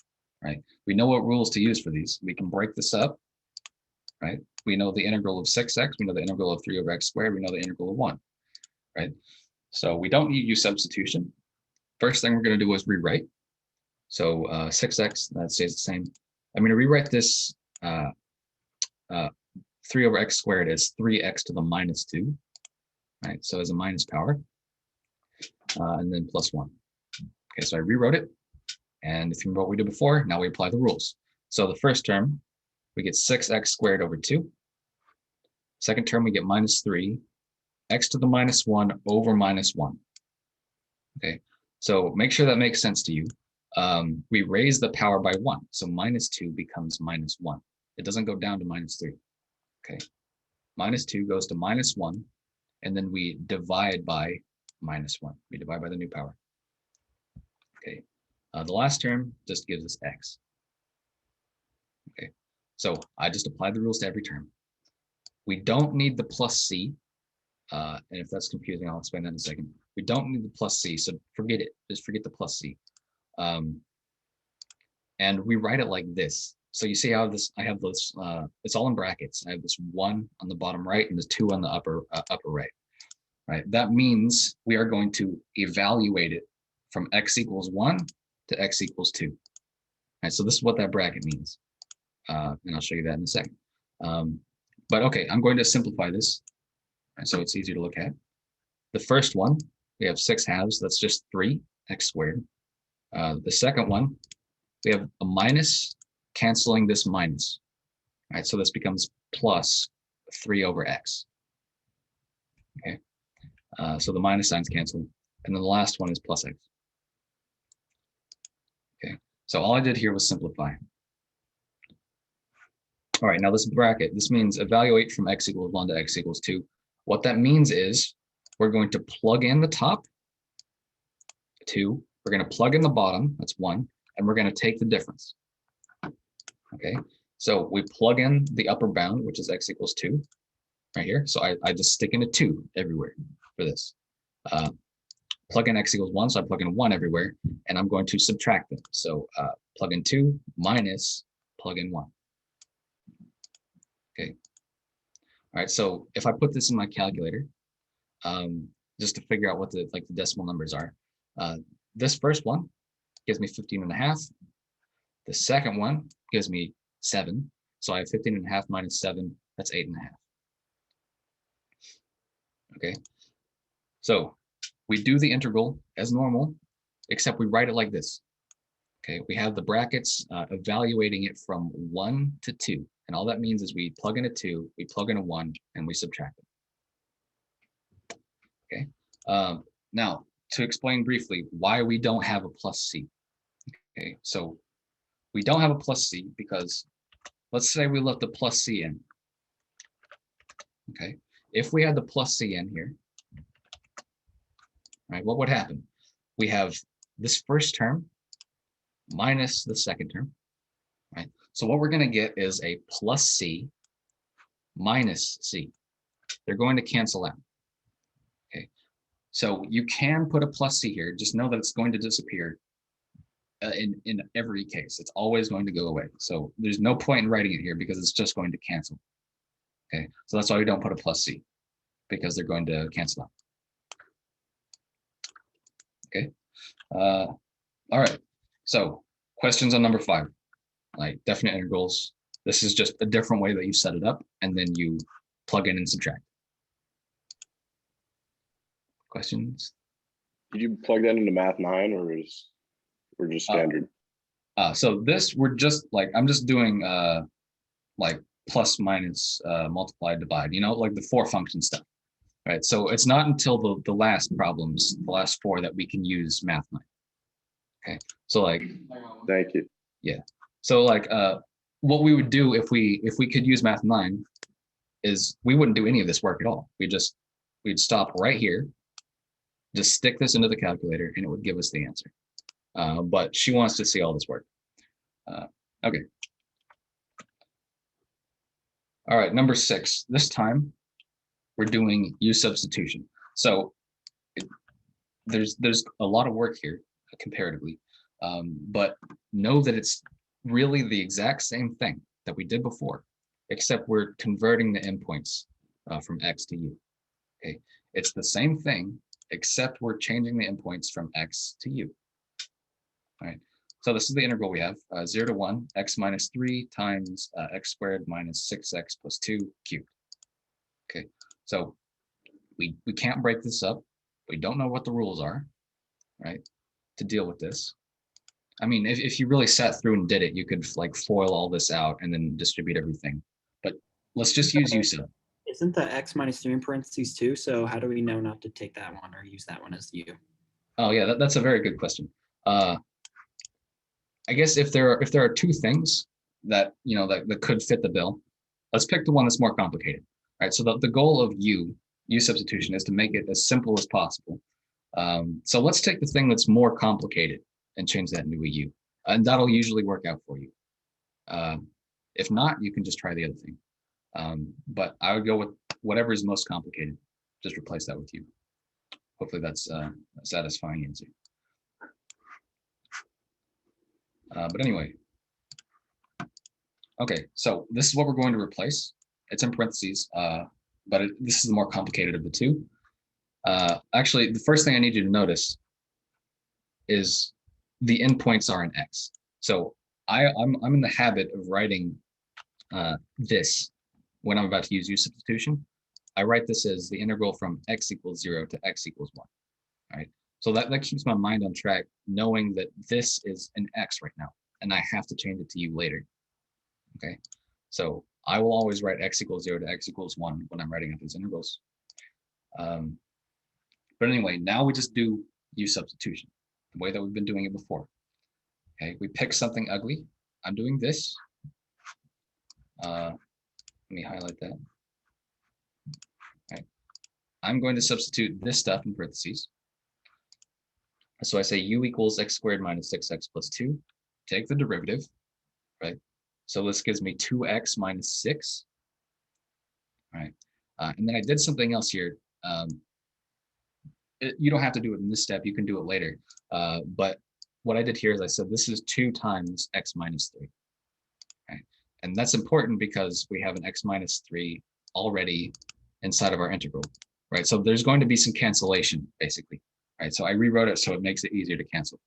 right? We know what rules to use for these. We can break this up, right? We know the integral of 6x, we know the integral of 3 over x squared, we know the integral of 1, right? So we don't need u substitution. First thing we're going to do is rewrite. So 6x, that stays the same. I'm going to rewrite this 3 over x squared as 3x to the minus 2, right? So as a minus power, and then plus 1. Okay, so I rewrote it. And if you remember what we did before, now we apply the rules. So the first term, we get 6x squared over 2. Second term, we get minus 3, x to the minus 1 over minus 1. Okay, so make sure that makes sense to you. We raise the power by 1, so minus 2 becomes minus 1. It doesn't go down to minus 3. Okay, minus 2 goes to minus 1, and then we divide by minus 1. We divide by the new power. Okay, the last term just gives us x. Okay, so I just apply the rules to every term. We don't need the plus c, and if that's confusing, I'll explain that in a second. We don't need the plus c, so forget it. Just forget the plus c. And we write it like this. So you see how this, I have this, it's all in brackets. I have this 1 on the bottom right and this 2 on the upper right. Right. That means we are going to evaluate it from x equals 1 to x equals 2. Right, so this is what that bracket means. And I'll show you that in a second. But okay, I'm going to simplify this, right, so it's easier to look at. The first one, we have 6 halves. That's just 3x squared. The second one, we have a minus canceling this minus. All right, so this becomes plus 3 over x. Okay, so the minus signs cancel. And then the last one is plus x. So all I did here was simplify. All right, now this bracket, this means evaluate from x equals 1 to x equals 2. What that means is we're going to plug in the top, 2. We're going to plug in the bottom, that's 1, and we're going to take the difference. Okay, so we plug in the upper bound, which is x equals 2, right here. So I just stick in a 2 everywhere for this. Plug in x equals 1, so I plug in 1 everywhere, and I'm going to subtract them. So plug in 2 minus plug in 1. Okay. All right, so if I put this in my calculator, just to figure out what the decimal numbers are, this first one gives me 15.5. The second one gives me 7. So I have 15.5 minus 7, that's 8.5. Okay, so we do the integral as normal, except we write it like this. Okay, we have the brackets evaluating it from 1 to 2. And all that means is we plug in a 2, we plug in a 1, and we subtract it. Okay, now to explain briefly why we don't have a plus C. Okay, so we don't have a plus C because let's say we left the plus C in. Okay, if we had the plus C in here, right, what would happen? We have this first term minus the second term, right? So what we're going to get is a plus C minus C. They're going to cancel out. Okay, so you can put a plus C here. Just know that it's going to disappear in every case. It's always going to go away. So there's no point in writing it here because it's just going to cancel. Okay, so that's why we don't put a plus C, because they're going to cancel out. Okay, all right. So questions on number 5, like definite integrals. This is just a different way that you set it up, and then you plug in and subtract. Questions? Did you plug that into Math 9 or is we're just standard? So this, we're just like, I'm just doing like plus, minus, multiply, divide, you know, like the 4 function stuff, right? So it's not until the last problems, the last 4, that we can use Math 9. Okay, so like, Thank you. yeah, so like what we would do if we could use Math 9 is we wouldn't do any of this work at all. We'd stop right here, just stick this into the calculator, and it would give us the answer. But she wants to see all this work. Okay. All right, number 6. This time we're doing U substitution. So there's a lot of work here comparatively, but know that it's really the exact same thing that we did before, except we're converting the endpoints from x to u. Okay, it's the same thing, except we're changing the endpoints from x to u. All right, so this is the integral we have, 0 to 1, x minus 3 times x squared minus 6x plus 2 cubed. Okay, so we can't break this up. We don't know what the rules are, right, to deal with this. I mean, if you really sat through and did it, you could like FOIL all this out and then distribute everything. But let's just use U sub. Isn't the x minus 3 in parentheses too? So how do we know not to take that one or use that one as u? Oh yeah, that's a very good question. I guess if there are 2 things that that could fit the bill, let's pick the one that's more complicated. All right. So the goal of U substitution is to make it as simple as possible. So let's take the thing that's more complicated and change that into a U, and that'll usually work out for you. If not, you can just try the other thing. But I would go with whatever is most complicated. Just replace that with U. Hopefully that's a satisfying answer. But anyway, okay, so this is what we're going to replace. It's in parentheses, but this is the more complicated of the 2. Actually, the first thing I need you to notice is the endpoints are in x. So I'm in the habit of writing this when I'm about to use U substitution. I write this as the integral from x equals 0 to x equals 1. All right. So that keeps my mind on track, knowing that this is an x right now, and I have to change it to U later. Okay. So I will always write x equals 0 to x equals 1 when I'm writing out these integrals. But anyway, now we just do U substitution, the way that we've been doing it before. Okay, we pick something ugly. I'm doing this. Let me highlight that. I'm going to substitute this stuff in parentheses. So I say u equals x squared minus 6x plus 2. Take the derivative, right? So this gives me 2x minus 6. All right. And then I did something else here. You don't have to do it in this step. You can do it later. But what I did here is I said this is 2 times x minus 3. Right? And that's important because we have an x minus 3 already inside of our integral. Right, so there's going to be some cancellation, basically. Right, so I rewrote it so it makes it easier to cancel.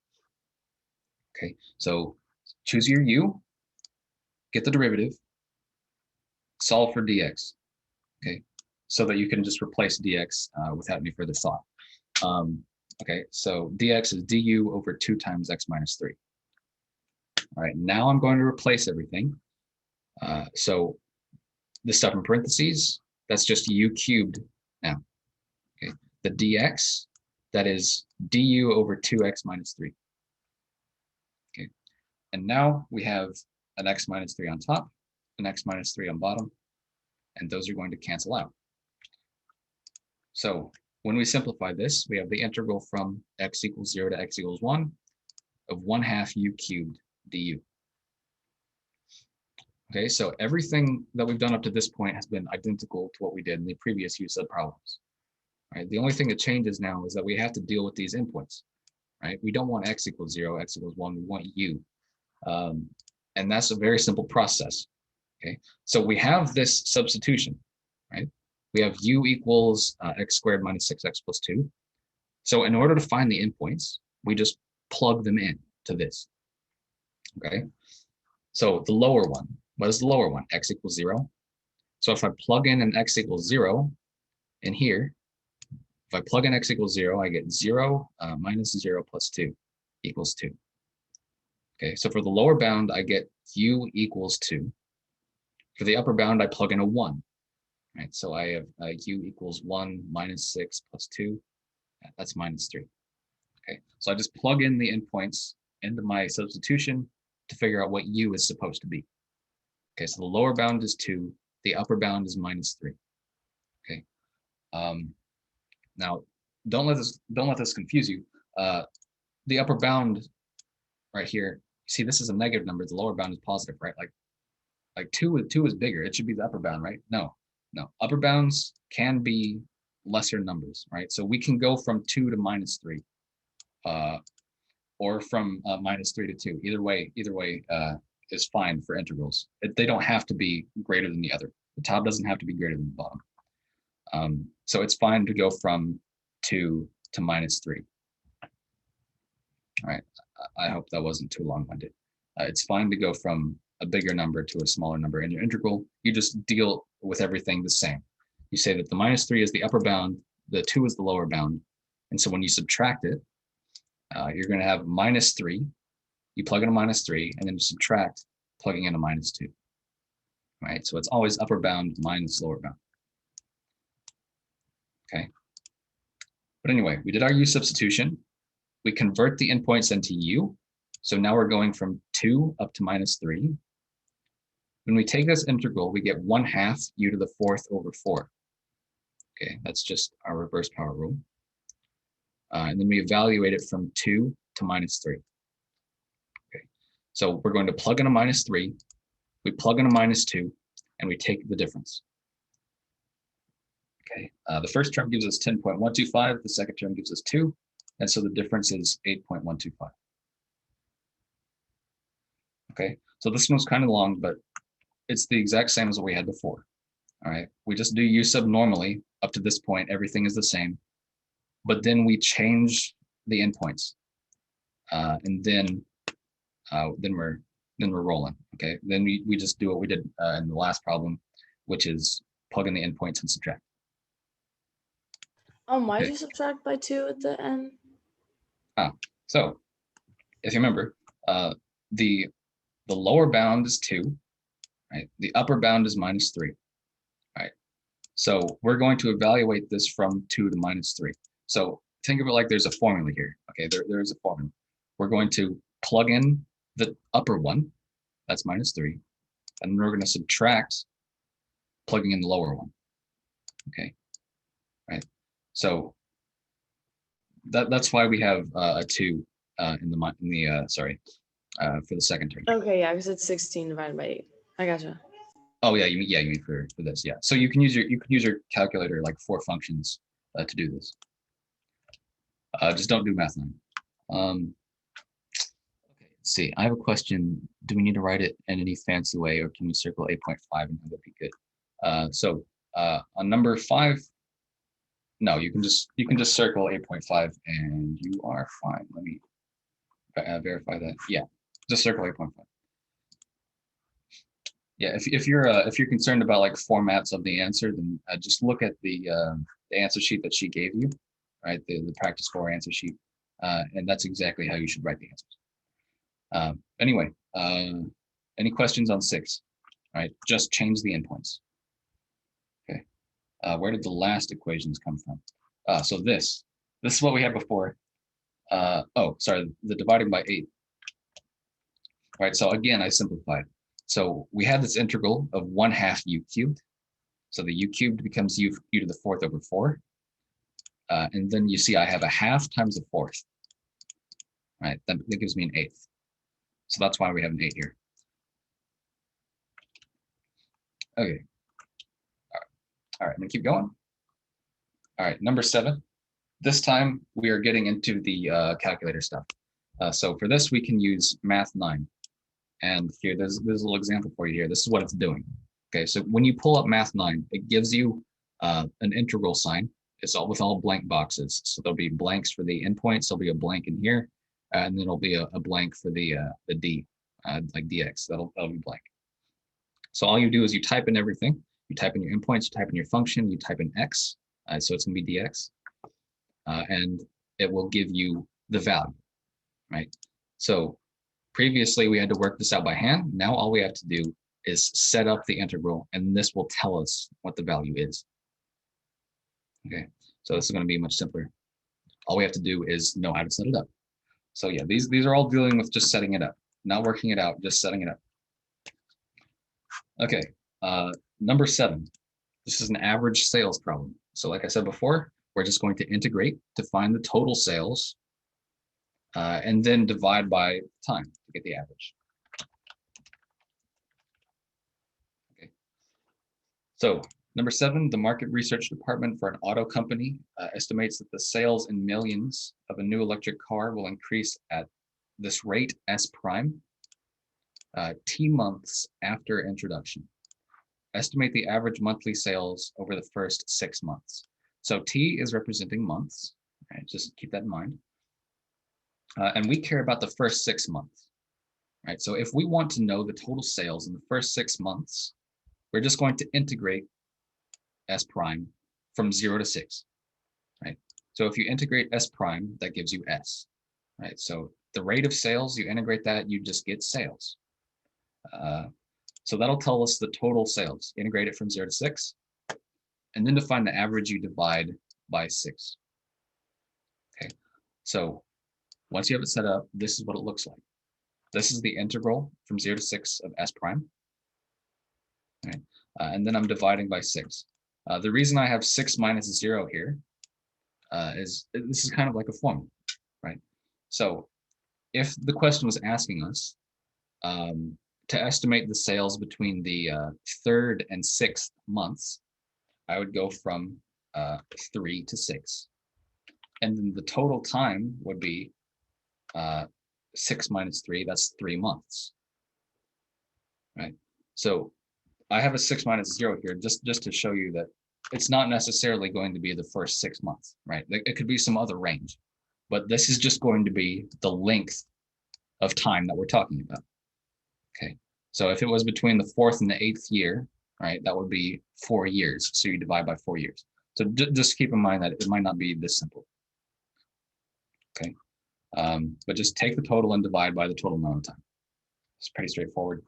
Okay, so choose your u, get the derivative, solve for dx. Okay, so that you can just replace dx without any further thought. Okay, so dx is du over 2 times x minus 3. All right, now I'm going to replace everything. So this stuff in parentheses, that's just u cubed now. Okay, the dx, that is du over 2x minus 3. Okay, and now we have an x minus 3 on top, an x minus 3 on bottom, and those are going to cancel out. So when we simplify this, we have the integral from x equals 0 to x equals 1 of 1/2 u cubed du. Okay, so everything that we've done up to this point has been identical to what we did in the previous u-sub problems. Right, the only thing that changes now is that we have to deal with these endpoints. Right, we don't want x equals 0, x equals 1, we want u. And that's a very simple process. Okay, so we have this substitution, right? We have u equals x squared minus 6x plus 2. So in order to find the endpoints, we just plug them in to this. Okay, so the lower one, what is the lower one? X equals 0. So if I plug in an x equals 0 in here, if I plug in x equals 0, I get 0 minus 0 plus 2 equals 2. Okay, so for the lower bound, I get u equals 2. For the upper bound, I plug in a 1. Right, so I have u equals 1 minus 6 plus 2. That's minus 3. Okay, so I just plug in the endpoints into my substitution to figure out what u is supposed to be. Okay, so the lower bound is 2. The upper bound is minus 3. Okay. Now, don't let this confuse you. The upper bound right here, see, this is a negative number. The lower bound is positive, right? Like 2 is bigger. It should be the upper bound, right? No. Upper bounds can be lesser numbers, right? So we can go from 2 to minus 3, or from minus 3 to 2. Either way is fine for integrals. They don't have to be greater than the other. The top doesn't have to be greater than the bottom. So it's fine to go from 2 to minus 3. All right, I hope that wasn't too long-winded. It's fine to go from a bigger number to a smaller number in your integral. You just deal with everything the same. You say that the minus 3 is the upper bound, the 2 is the lower bound. And so when you subtract it, you're going to have minus 3. You plug in a minus 3, and then you subtract, plugging in a minus 2. Right, so it's always upper bound minus lower bound. Okay. But anyway, we did our u substitution. We convert the endpoints into u. So now we're going from 2 up to minus 3. When we take this integral, we get 1/2 u to the 4th over 4. Okay, that's just our reverse power rule. And then we evaluate it from 2 to minus 3. Okay, so we're going to plug in a minus 3. We plug in a minus 2, and we take the difference. Okay, the first term gives us 10.125, the second term gives us 2, and so the difference is 8.125. Okay, so this one's kind of long, but it's the exact same as what we had before. All right, we just do u sub normally. Up to this point, everything is the same, but then we change the endpoints, and then we're rolling. Okay, then we just do what we did in the last problem, which is plug in the endpoints and subtract. Why'd Okay. you subtract by 2 at the end? So if you remember, the lower bound is 2, right? The upper bound is minus 3, right? So we're going to evaluate this from 2 to minus 3. So think of it like there's a formula here. Okay, there is a formula. We're going to plug in the upper one, that's -3, and we're going to subtract plugging in the lower one. Okay, right. So that's why we have a 2 in for the second term. Okay, yeah, because it's 16 divided by 8. I gotcha. Oh yeah, you mean for this, yeah. So you can use your calculator like for functions to do this. Just don't do math 9. Okay, let's see. I have a question. Do we need to write it in any fancy way, or can we circle 8.5 and that'll be good? So on number 5, no, you can just circle 8.5 and you are fine. Let me verify that. Yeah, just circle 8.5. Yeah, if you're concerned about like formats of the answer, then just look at the answer sheet that she gave you, right? The practice 4 answer sheet, and that's exactly how you should write the answers. Anyway, any questions on 6? All right, just change the endpoints. Okay, where did the last equations come from? So this is what we had before. Oh, sorry, the dividing by 8. All right, so again, I simplified. So we had this integral of 1/2 u cubed. So the u cubed becomes u to the 4th over 4. And then you see I have a 1/2 times the 4th. Right, that gives me an 1/8. So that's why we have an 8 here. Okay. All right, I'm gonna keep going. All right, number 7. This time we are getting into the calculator stuff. So for this, we can use math 9. And here, there's a little example for you here. This is what it's doing. Okay, so when you pull up math 9, it gives you an integral sign. It's all with all blank boxes. So there'll be blanks for the endpoints. There'll be a blank in here, and then there'll be a blank for the d, like dx. That'll be blank. So all you do is you type in everything. You type in your endpoints. You type in your function. You type in x. So it's gonna be dx, and it will give you the value, right? So previously, we had to work this out by hand. Now all we have to do is set up the integral, and this will tell us what the value is. Okay, so this is going to be much simpler. All we have to do is know how to set it up. So yeah, these are all dealing with just setting it up, not working it out, just setting it up. Okay, number 7. This is an average sales problem. So like I said before, we're just going to integrate to find the total sales, and then divide by time to get the average. Okay. So number 7, the market research department for an auto company estimates that the sales in millions of a new electric car will increase at this rate S prime T months after introduction. Estimate the average monthly sales over the first 6 months. So T is representing months, right? Just keep that in mind. And we care about the first 6 months, right? So if we want to know the total sales in the first 6 months, we're just going to integrate S prime from 0 to 6, right? So if you integrate S prime, that gives you S, right? So the rate of sales, you integrate that, you just get sales. So that'll tell us the total sales. Integrate it from 0 to 6. And then to find the average, you divide by 6. Okay, so once you have it set up, this is what it looks like. This is the integral from 0 to 6 of S prime. Okay. And then I'm dividing by 6. The reason I have 6 minus 0 here is this is kind of like a formula, right? So if the question was asking us to estimate the sales between the 3rd and 6th months, I would go from 3 to 6. And then the total time would be 6 minus 3, that's 3 months, right? So I have a 6 minus 0 here just to show you that it's not necessarily going to be the first 6 months, right? It could be some other range, but this is just going to be the length of time that we're talking about. Okay, so if it was between the 4th and the 8th year, right, that would be 4 years. So you divide by 4 years. So just keep in mind that it might not be this simple. Okay, but just take the total and divide by the total amount of time. It's pretty straightforward.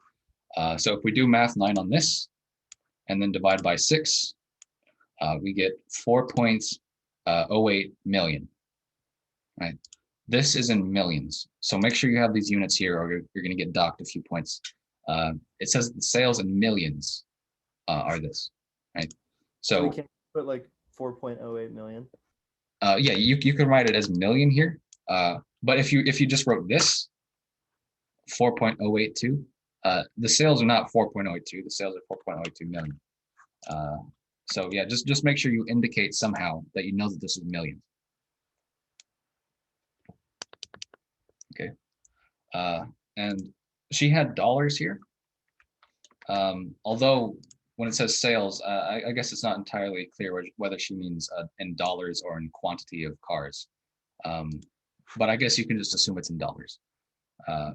So if we do math 9 on this, and then divide by 6, we get 4.08 million, right? This is in millions. So make sure you have these units here or you're going to get docked a few points. It says the sales in millions are this, right? So we So can put like 4.08 million. yeah, you can write it as million here. But if you just wrote this 4.082, the sales are not 4.082, the sales are 4.082 million. So yeah, just make sure you indicate somehow that you know that this is millions. Okay. And she had dollars here. Although when it says sales, I guess it's not entirely clear whether she means in dollars or in quantity of cars. But I guess you can just assume it's in dollars.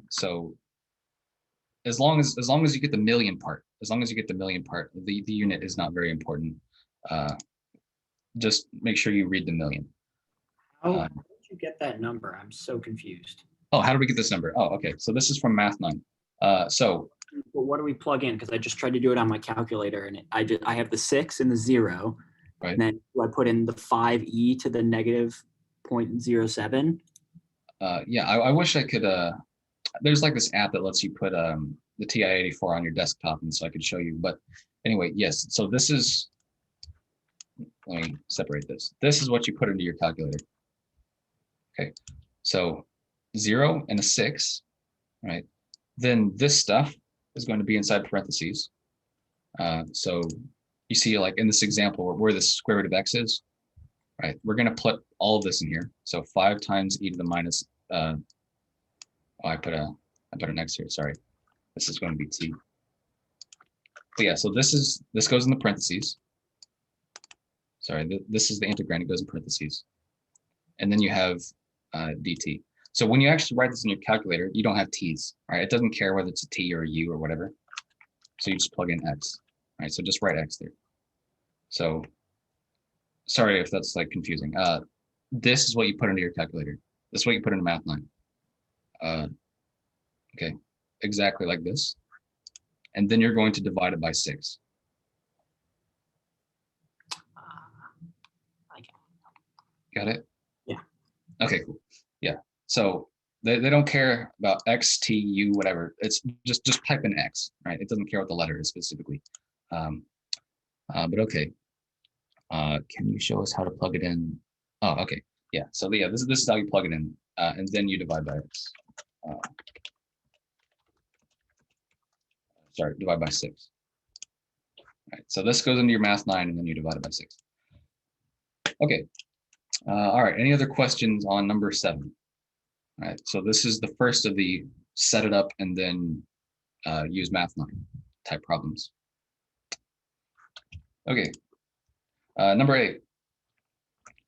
So as long as you get the million part, the unit is not very important. Just make sure you read the million. How did you get that number? I'm so confused. Oh, how do we get this number? Oh, okay. So this is from Math 9. So But what do we plug in? Because I just tried to do it on my calculator, and I have the 6 and the 0. Right. And then do I put in the 5e to the negative 0.07? yeah, I wish I could. There's like this app that lets you put the TI-84 on your desktop, and so I could show you. But anyway, yes. So this is. Let me separate this. This is what you put into your calculator. Okay, so 0 and a 6, right? Then this stuff is going to be inside parentheses. So you see, like in this example, where the square root of x is, right? We're going to put all of this in here. So 5 times e to the minus. Oh, I put an x here. Sorry, this is going to be t. But yeah, so this goes in the parentheses. Sorry, this is the integrand. It goes in parentheses, and then you have dt. So when you actually write this in your calculator, you don't have t's, right? It doesn't care whether it's a t or a u or whatever. So you just plug in x, right? So just write x there. So sorry if that's like confusing. This is what you put into your calculator. This is what you put into Math 9. Okay, exactly like this. And then you're going to divide it by 6. Got it? Yeah. Okay, cool. Yeah. So they don't care about x, t, u, whatever. It's just type in x, right? It doesn't care what the letter is specifically. But okay. Can you show us how to plug it in? Oh, okay. Yeah. So yeah, this is how you plug it in, and then you divide by x. Sorry, divide by 6. All right. So this goes into your Math 9, and then you divide it by 6. Okay. All right. Any other questions on number 7? All right. So this is the first of the set it up and then use Math 9 type problems. Okay. Number 8.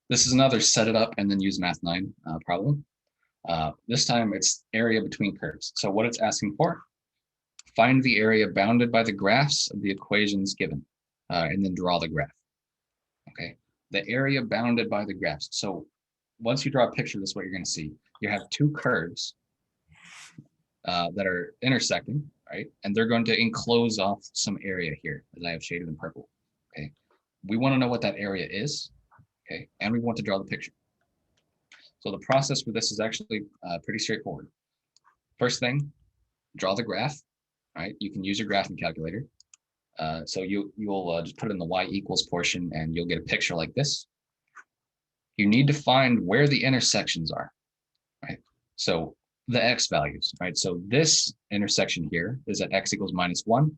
This is another set it up and then use Math 9 problem. This time it's area between curves. So what it's asking for, find the area bounded by the graphs of the equations given, and then draw the graph. Okay. The area bounded by the graphs. So once you draw a picture, this is what you're going to see. You have 2 curves that are intersecting, right? And they're going to enclose off some area here that I have shaded in purple. Okay. We want to know what that area is. Okay. And we want to draw the picture. So the process for this is actually pretty straightforward. First thing, draw the graph, right? You can use your graphing calculator. So you'll just put it in the y equals portion and you'll get a picture like this. You need to find where the intersections are, right? So the x values, right? So this intersection here is at x equals -1.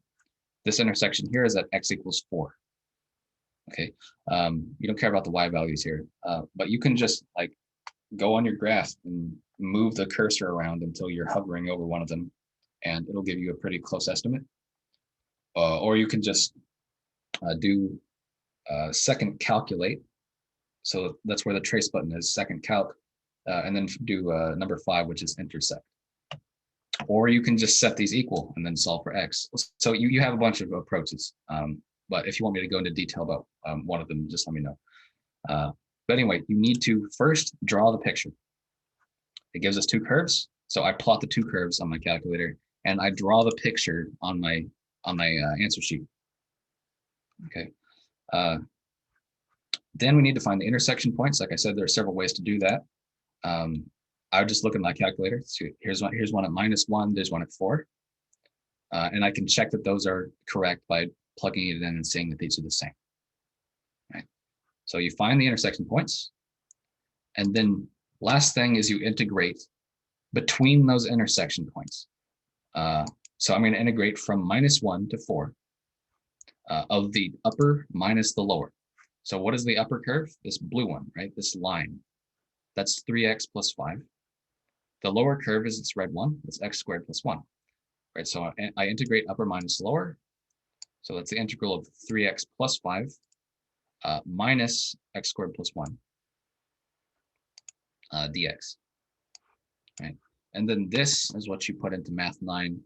This intersection here is at x equals 4. Okay, you don't care about the y values here, but you can just like go on your graph and move the cursor around until you're hovering over one of them, and it'll give you a pretty close estimate. Or you can just do second calculate. So that's where the trace button is, second calc, and then do number 5, which is intersect. Or you can just set these equal and then solve for x. So you have a bunch of approaches. But if you want me to go into detail about one of them, just let me know. But anyway, you need to first draw the picture. It gives us 2 curves. So I plot the 2 curves on my calculator and I draw the picture on my answer sheet. Okay. Then we need to find the intersection points. Like I said, there are several ways to do that. I would just look at my calculator. So here's one at -1, there's one at 4. And I can check that those are correct by plugging it in and seeing that these are the same. Right. So you find the intersection points. And then last thing is you integrate between those intersection points. So I'm going to integrate from -1 to 4 of the upper minus the lower. So what is the upper curve? This blue one, right? This line. That's 3x plus 5. The lower curve is this red one. It's x squared plus 1. Right, so I integrate upper minus lower. So that's the integral of 3x plus 5 minus x squared plus 1 dx. Right, and then this is what you put into Math 9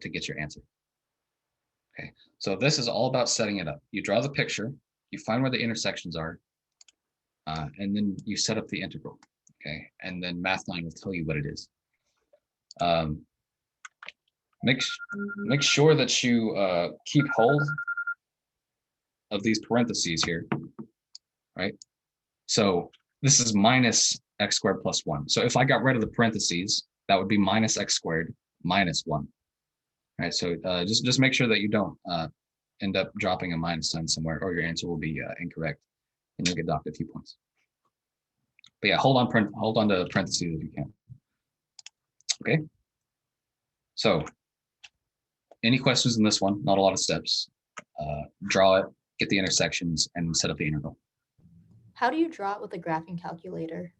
to get your answer. Okay, so this is all about setting it up. You draw the picture, you find where the intersections are, and then you set up the integral. Okay, and then Math 9 will tell you what it is. Make sure that you keep hold of these parentheses here, right? So this is minus x squared plus 1. So if I got rid of the parentheses, that would be minus x squared minus 1. Right, so just make sure that you don't end up dropping a minus sign somewhere, or your answer will be incorrect, and you'll get docked a few points. But yeah, hold on to parentheses if you can. Okay. So, any questions in this one? Not a lot of steps. Draw it, get the intersections, and set up the integral. How do you draw it with a graphing calculator?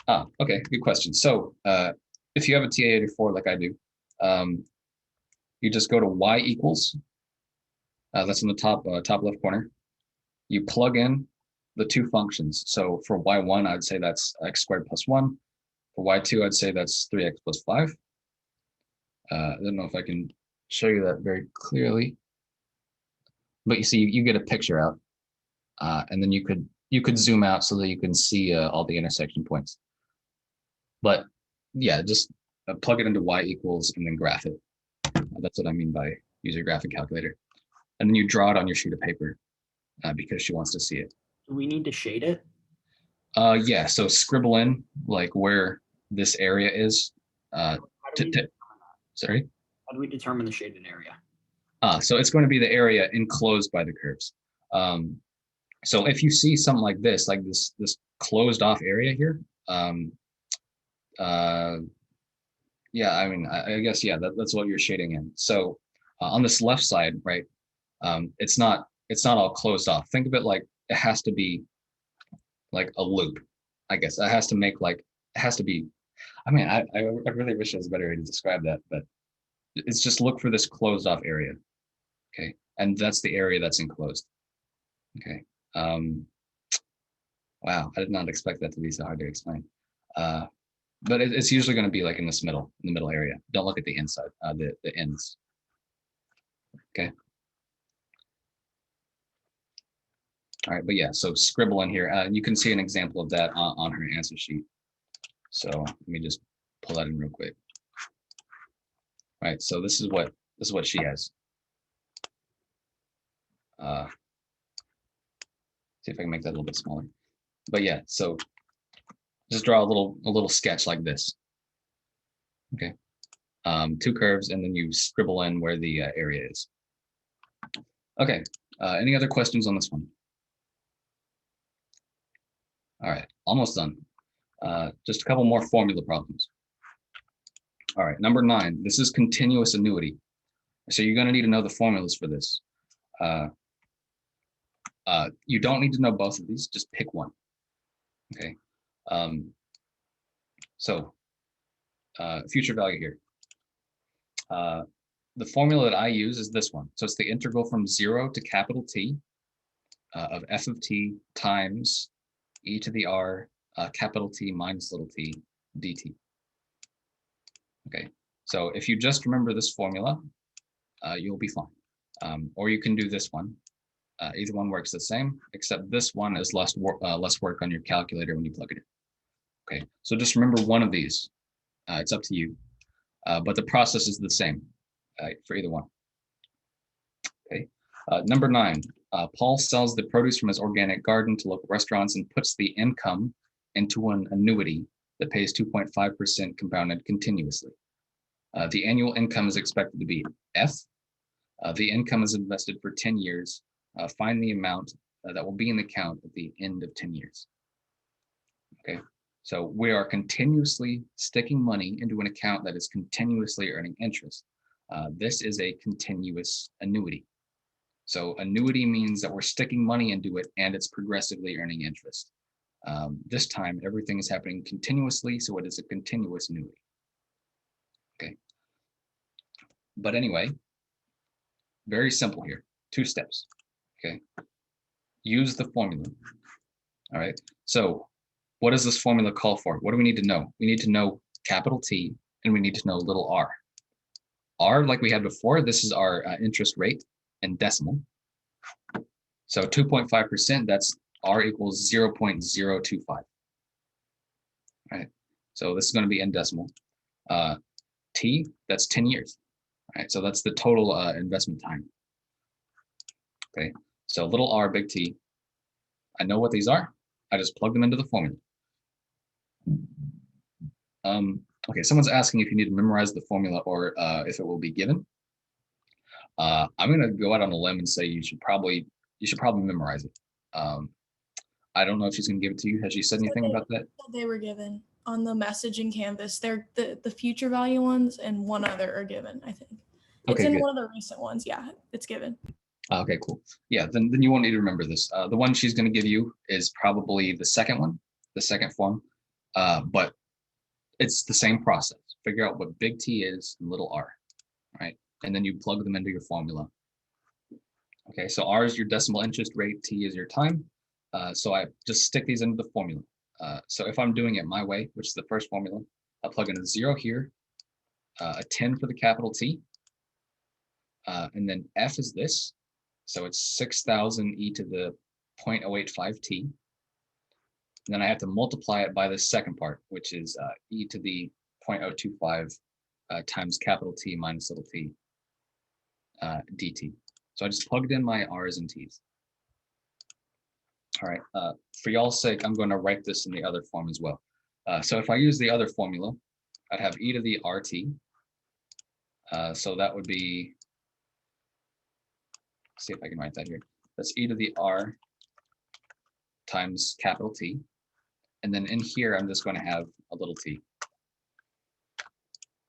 Okay, good question. So, if you have a TA84 like I do, you just go to y equals. That's in the top left corner. You plug in the two functions. So for y1, I'd say that's x squared plus 1. For y2, I'd say that's 3x plus 5. I don't know if I can show you that very clearly, but you see, you get a picture out, and then you could zoom out so that you can see all the intersection points. But yeah, just plug it into y equals and then graph it. That's what I mean by use your graphing calculator. And then you draw it on your sheet of paper because she wants to see it. Do we need to shade it? Yeah, so scribble in like where this area is. Sorry? How do we determine the shaded area? So it's going to be the area enclosed by the curves. So if you see something like this closed off area here, yeah, I mean, I guess, yeah, that's what you're shading in. So on this left side, right, it's not all closed off. Think of it like it has to be like a loop, I guess. It has to make like, it has to be, I mean, I really wish there was a better way to describe that, but it's just look for this closed off area, okay? And that's the area that's enclosed, okay? Wow, I did not expect that to be so hard to explain. But it's usually going to be like in the middle area. Don't look at the inside, the ends. Okay. All right, but yeah, so scribble in here. You can see an example of that on her answer sheet. So let me just pull that in real quick. All right, so this is what she has. See if I can make that a little bit smaller. But yeah, so just draw a little sketch like this. Okay, two curves, and then you scribble in where the area is. Okay, any other questions on this one? All right, almost done. Just a couple more formula problems. All right, number 9, this is continuous annuity. So you're gonna need to know the formulas for this. You don't need to know both of these, just pick one, okay? So future value here. The formula that I use is this one. So it's the integral from 0 to capital T of f of t times e to the r capital T minus little t dt. Okay, so if you just remember this formula, you'll be fine. Or you can do this one. Either one works the same, except this one is less work on your calculator when you plug it in. Okay, so just remember one of these. It's up to you, but the process is the same for either one. Okay, number 9. Paul sells the produce from his organic garden to local restaurants and puts the income into an annuity that pays 2.5% compounded continuously. The annual income is expected to be F. The income is invested for 10 years. Find the amount that will be in the account at the end of 10 years. Okay, so we are continuously sticking money into an account that is continuously earning interest. This is a continuous annuity. So annuity means that we're sticking money into it and it's progressively earning interest. This time, everything is happening continuously, so it is a continuous annuity. Okay. But anyway, very simple here. 2 steps. Okay. Use the formula. All right. So what does this formula call for? What do we need to know? We need to know capital T and we need to know little r. R, like we had before, this is our interest rate in decimal. So 2.5%, that's R equals 0.025. Right. So this is going to be in decimal. T, that's 10 years. Right. So that's the total investment time. Okay. So little r, big T. I know what these are. I just plug them into the formula. Okay, someone's asking if you need to memorize the formula or if it will be given. I'm going to go out on a limb and say you should probably memorize it. I don't know if she's going to give it to you. Has she said anything about that? They were given on the message in Canvas. They're the future value ones and one other are given, I think. It's Okay, in good. one of the recent ones. Yeah, it's given. Okay, cool. Yeah, then you won't need to remember this. The one she's going to give you is probably the second one, the second form, but it's the same process. Figure out what big T is and little r, right? And then you plug them into your formula. Okay, so R is your decimal interest rate, T is your time. So I just stick these into the formula. So if I'm doing it my way, which is the first formula, I'll plug in a 0 here, a 10 for the capital T, and then F is this. So it's 6,000 e to the 0.085 T. And then I have to multiply it by the second part, which is e to the 0.025 times capital T minus little t dt. So I just plugged in my R's and T's. All right, for y'all's sake, I'm going to write this in the other form as well. So if I use the other formula, I'd have e to the RT. So that would be, let's see if I can write that here. That's e to the R times capital T. And then in here, I'm just going to have a little t.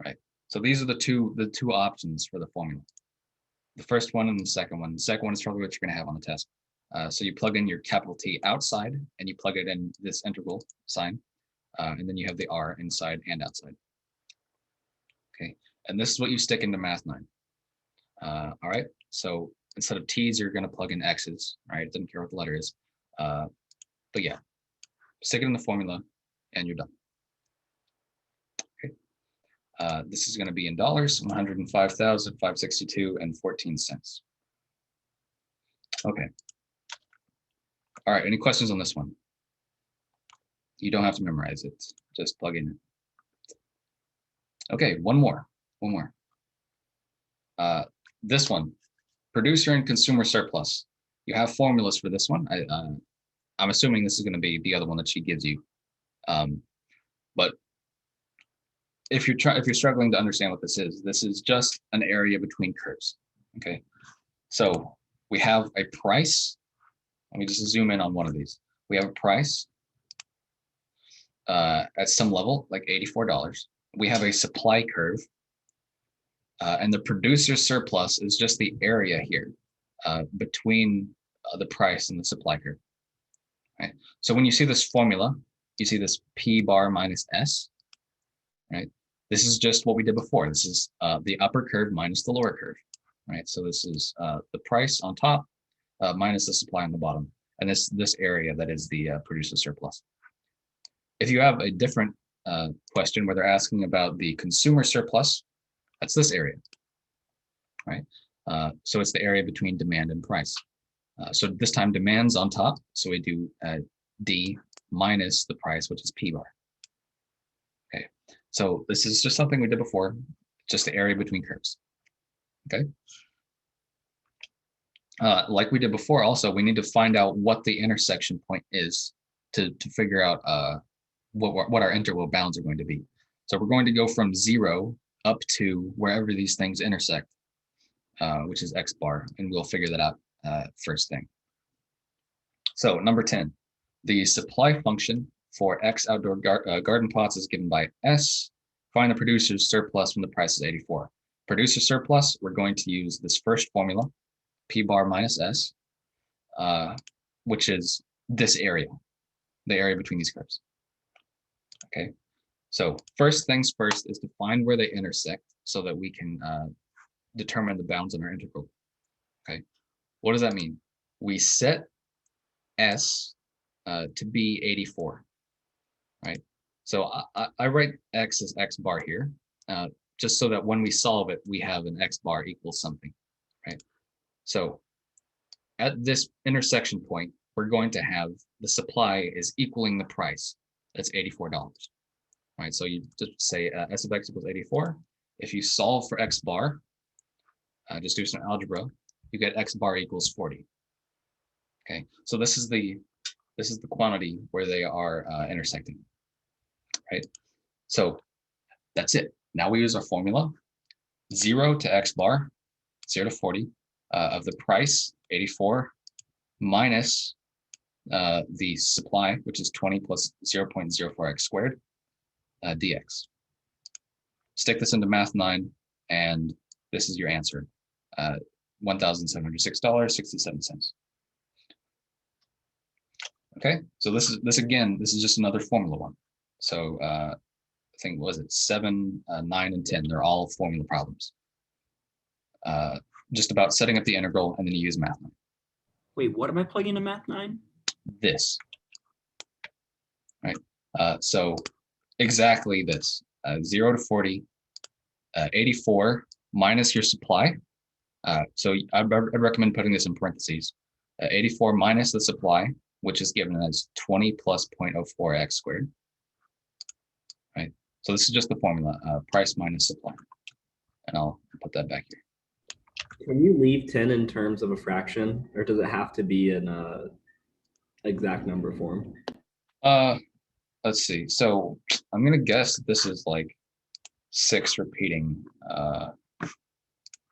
Right. So these are the two options for the formula. The first one and the second one. The second one is probably what you're going to have on the test. So you plug in your capital T outside and you plug it in this integral sign. And then you have the R inside and outside. Okay. And this is what you stick into Math 9. All right. So instead of T's, you're going to plug in X's, right? It doesn't care what the letter is. But yeah, stick it in the formula and you're done. Okay. This is going to be in dollars, 105,562 and 14 cents. Okay. All right. Any questions on this one? You don't have to memorize it. Just plug in it. Okay. One more. This one, producer and consumer surplus. You have formulas for this one. I'm assuming this is going to be the other one that she gives you. But if you're struggling to understand what this is just an area between curves. Okay. So we have a price. Let me just zoom in on one of these. We have a price at some level, like $84. We have a supply curve. And the producer surplus is just the area here between the price and the supply curve. Right. So when you see this formula, you see this P bar minus S, right? This is just what we did before. This is the upper curve minus the lower curve, right? So this is the price on top minus the supply on the bottom. And this area that is the producer surplus. If you have a different question where they're asking about the consumer surplus, that's this area, right? So it's the area between demand and price. So this time demand's on top, so we do D minus the price, which is P bar. Okay, so this is just something we did before, just the area between curves. Okay. Like we did before, also, we need to find out what the intersection point is to figure out what our interval bounds are going to be. So we're going to go from 0 up to wherever these things intersect, which is X bar, and we'll figure that out first thing. So number 10, the supply function for X outdoor garden pots is given by S. Find the producer's surplus when the price is 84. Producer surplus, we're going to use this first formula, P bar minus S, which is this area, the area between these curves. Okay, so first things first is to find where they intersect so that we can determine the bounds in our integral. Okay, what does that mean? We set S to be 84, right? So I write X as X bar here, just so that when we solve it, we have an X bar equals something, right? So at this intersection point, we're going to have the supply is equaling the price. That's $84, right? So you just say S of X equals 84. If you solve for X bar, just do some algebra, you get X bar equals 40. Okay, so this is the quantity where they are intersecting, right? So that's it. Now we use our formula, 0 to X bar, 0 to 40 of the price, 84, minus the supply, which is 20 plus 0.04x squared, dx. Stick this into Math 9, and this is your answer, $1,706.67. Okay, so this is just another formula one. So I think, was it 7, 9, and 10? They're all formula problems. Just about setting up the integral, and then you use Math 9. Wait, what am I plugging into Math 9? This, right? So exactly this, 0 to 40, 84 minus your supply. So I'd recommend putting this in parentheses. 84 minus the supply, which is given as 20 plus 0.04x squared, right? So this is just the formula, price minus supply. And I'll put that back here. Can you leave 10 in terms of a fraction, or does it have to be in a exact number form? Let's see. So I'm gonna guess that this is like 6 repeating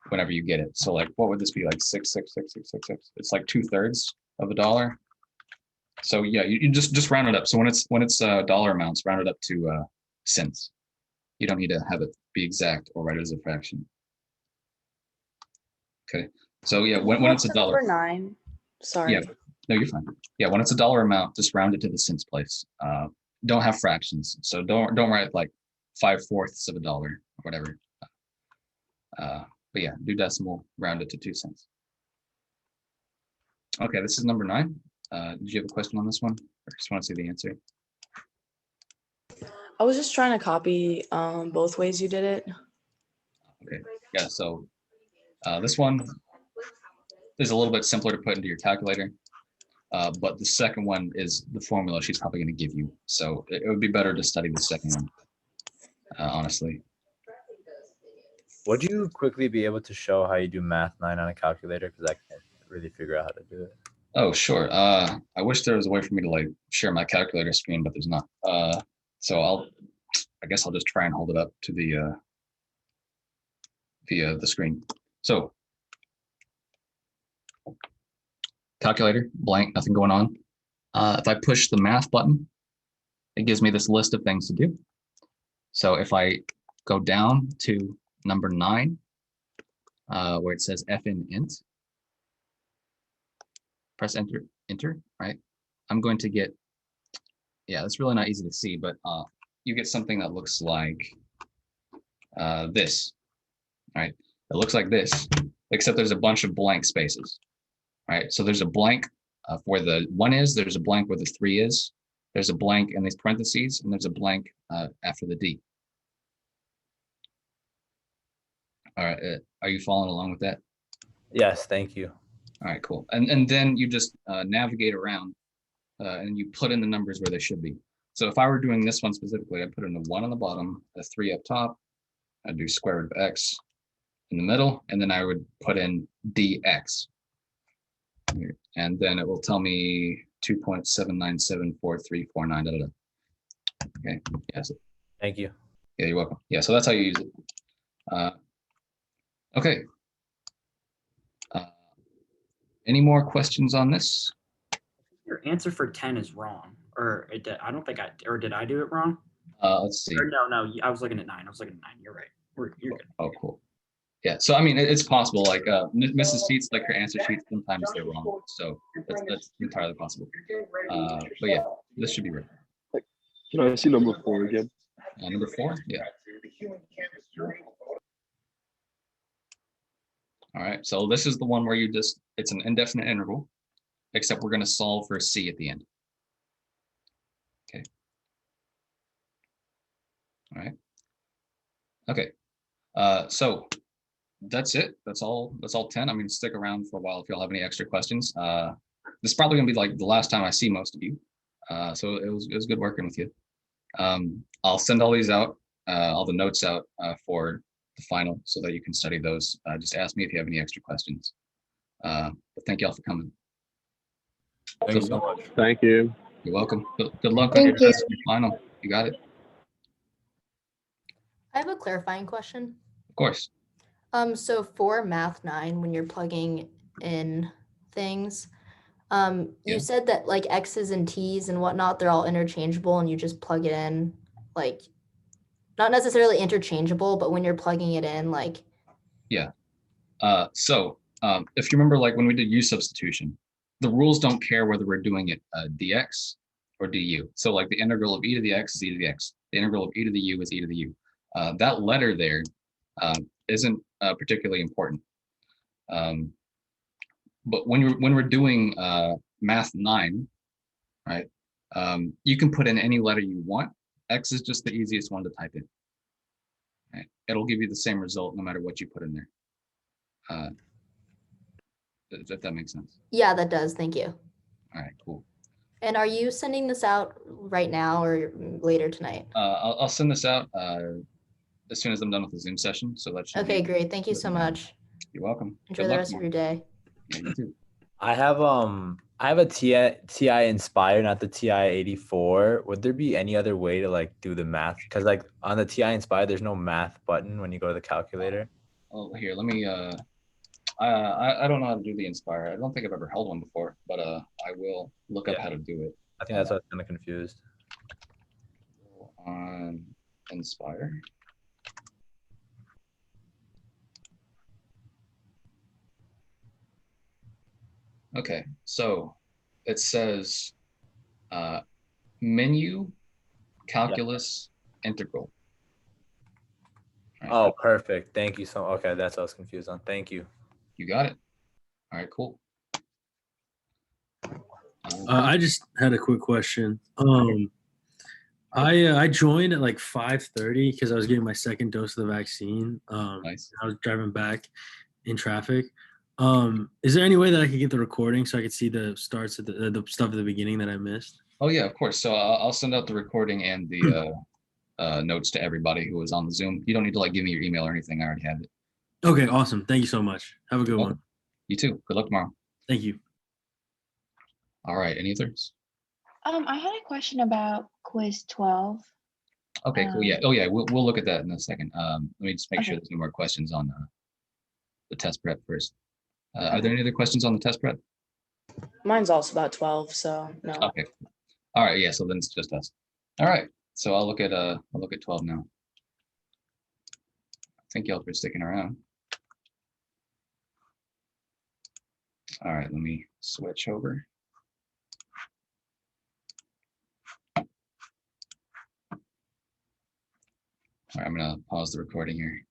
whenever you get it. So like, what would this be, like 6, 6, 6, 6, 6, 6? It's like 2/3 of a dollar. So yeah, you just round it up. So when it's dollar amounts, round it up to cents. You don't need to have it be exact or write it as a fraction. Okay. So yeah, when it's a dollar. Number 9. Sorry. Yeah. No, you're fine. Yeah, when it's a dollar amount, just round it to the cents place. Don't have fractions. So don't write like 5/4 of a dollar or whatever. But yeah, do decimal, round it to 2 cents. Okay, this is number 9. Did you have a question on this one, or just want to see the answer? I was just trying to copy both ways you did it. Okay, yeah, so this one is a little bit simpler to put into your calculator, but the second one is the formula she's probably going to give you. So it would be better to study the second one, honestly. Would you quickly be able to show how you do Math 9 on a calculator? Because I can't really figure out how to do it. Oh, sure. I wish there was a way for me to like share my calculator screen, but there's not. So I guess I'll just try and hold it up to the screen. So calculator, blank, nothing going on. If I push the math button, it gives me this list of things to do. So if I go down to number 9, where it says FN int, press enter, right? I'm going to get, yeah, it's really not easy to see, but you get something that looks like this, right? It looks like this, except there's a bunch of blank spaces, right? So there's a blank where the 1 is, there's a blank where the 3 is, there's a blank in these parentheses, and there's a blank after the D. All right, are you following along with that? Yes, thank you. All right, cool. And then you just navigate around and you put in the numbers where they should be. So if I were doing this one specifically, I'd put in a 1 on the bottom, a 3 up top, I'd do square root of x in the middle, and then I would put in dx. And then it will tell me 2.7974349, Okay, yes. Thank you. Yeah, you're welcome. Yeah, so that's how you use it. Okay. Any more questions on this? Your answer for 10 is wrong, or I don't think or did I do it wrong? Let's see. Or no, I was looking at 9. I was looking at 9. You're right. You're good. Oh, cool. Yeah, so I mean, it's possible. Like Mrs. Sheets, like her answer sheets, sometimes they're wrong. So that's entirely possible. But yeah, this should be right. Can I see number 4 again? Number 4, yeah. All right, so this is the one where it's an indefinite interval, except we're going to solve for C at the end. Okay. All right. Okay. So that's it. That's all 10. I mean, stick around for a while if y'all have any extra questions. This is probably gonna be like the last time I see most of you. So it was good working with you. I'll send all these out, all the notes out for the final so that you can study those. Just ask me if you have any extra questions. But thank y'all for coming. Thank you so much. Thank you. You're welcome. Good luck on your test and your final. You got it. I have a clarifying question. Of course. So for Math 9, when you're plugging in things, you said that like X's and T's and whatnot, they're all interchangeable and you just plug it in, like not necessarily interchangeable, but when you're plugging it in, like. Yeah. So if you remember, like when we did U substitution, the rules don't care whether we're doing it dx or du. So like the integral of e to the x is e to the x. The integral of e to the u is e to the u. That letter there isn't particularly important. But when we're doing Math 9, right, you can put in any letter you want. X is just the easiest one to type in. Right? It'll give you the same result no matter what you put in there. If that makes sense. Yeah, that does. Thank you. All right, cool. And are you sending this out right now or later tonight? I'll send this out as soon as I'm done with the Zoom session. So that should Okay, be great. Thank you so much. You're welcome. Enjoy Good the luck rest of tomorrow. your day. Yeah, you too. I have a TI Inspire, not the TI 84. Would there be any other way to like do the math? Because like on the TI Inspire, there's no math button when you go to the calculator. Oh, here, let me. I don't know how to do the Inspire. I don't think I've ever held one before, but I will look up how to do it. I think that's why I was kind of confused. On Inspire. Okay, so it says menu, calculus, integral. Right. Oh, perfect. Thank you so much. Okay, that's what I was confused on. Thank you. You got it. All right, cool. I just had a quick question. I joined at like 5:30 because I was getting my second dose of the vaccine. Nice. I was driving back in traffic. Is there any way that I could get the recording so I could see the starts at the stuff at the beginning that I missed? Oh yeah, of course. So I'll send out the recording and the notes to everybody who was on the Zoom. You don't need to like give me your email or anything. I already have it. Okay, awesome. Thank you so much. Have a good one. You too. Good luck tomorrow. Thank you. All right. Any others? I had a question about quiz 12. Okay, cool. Yeah. Oh yeah, we'll look at that in a second. Let me just make sure there's no more questions on the test prep first. Are there any other questions on the test prep? Mine's also about 12, so no. Okay. All right. Yeah. So then it's just us. All right. So I'll look at 12 now. Thank y'all for sticking around. All right. Let me switch over. All right. I'm gonna pause the recording here.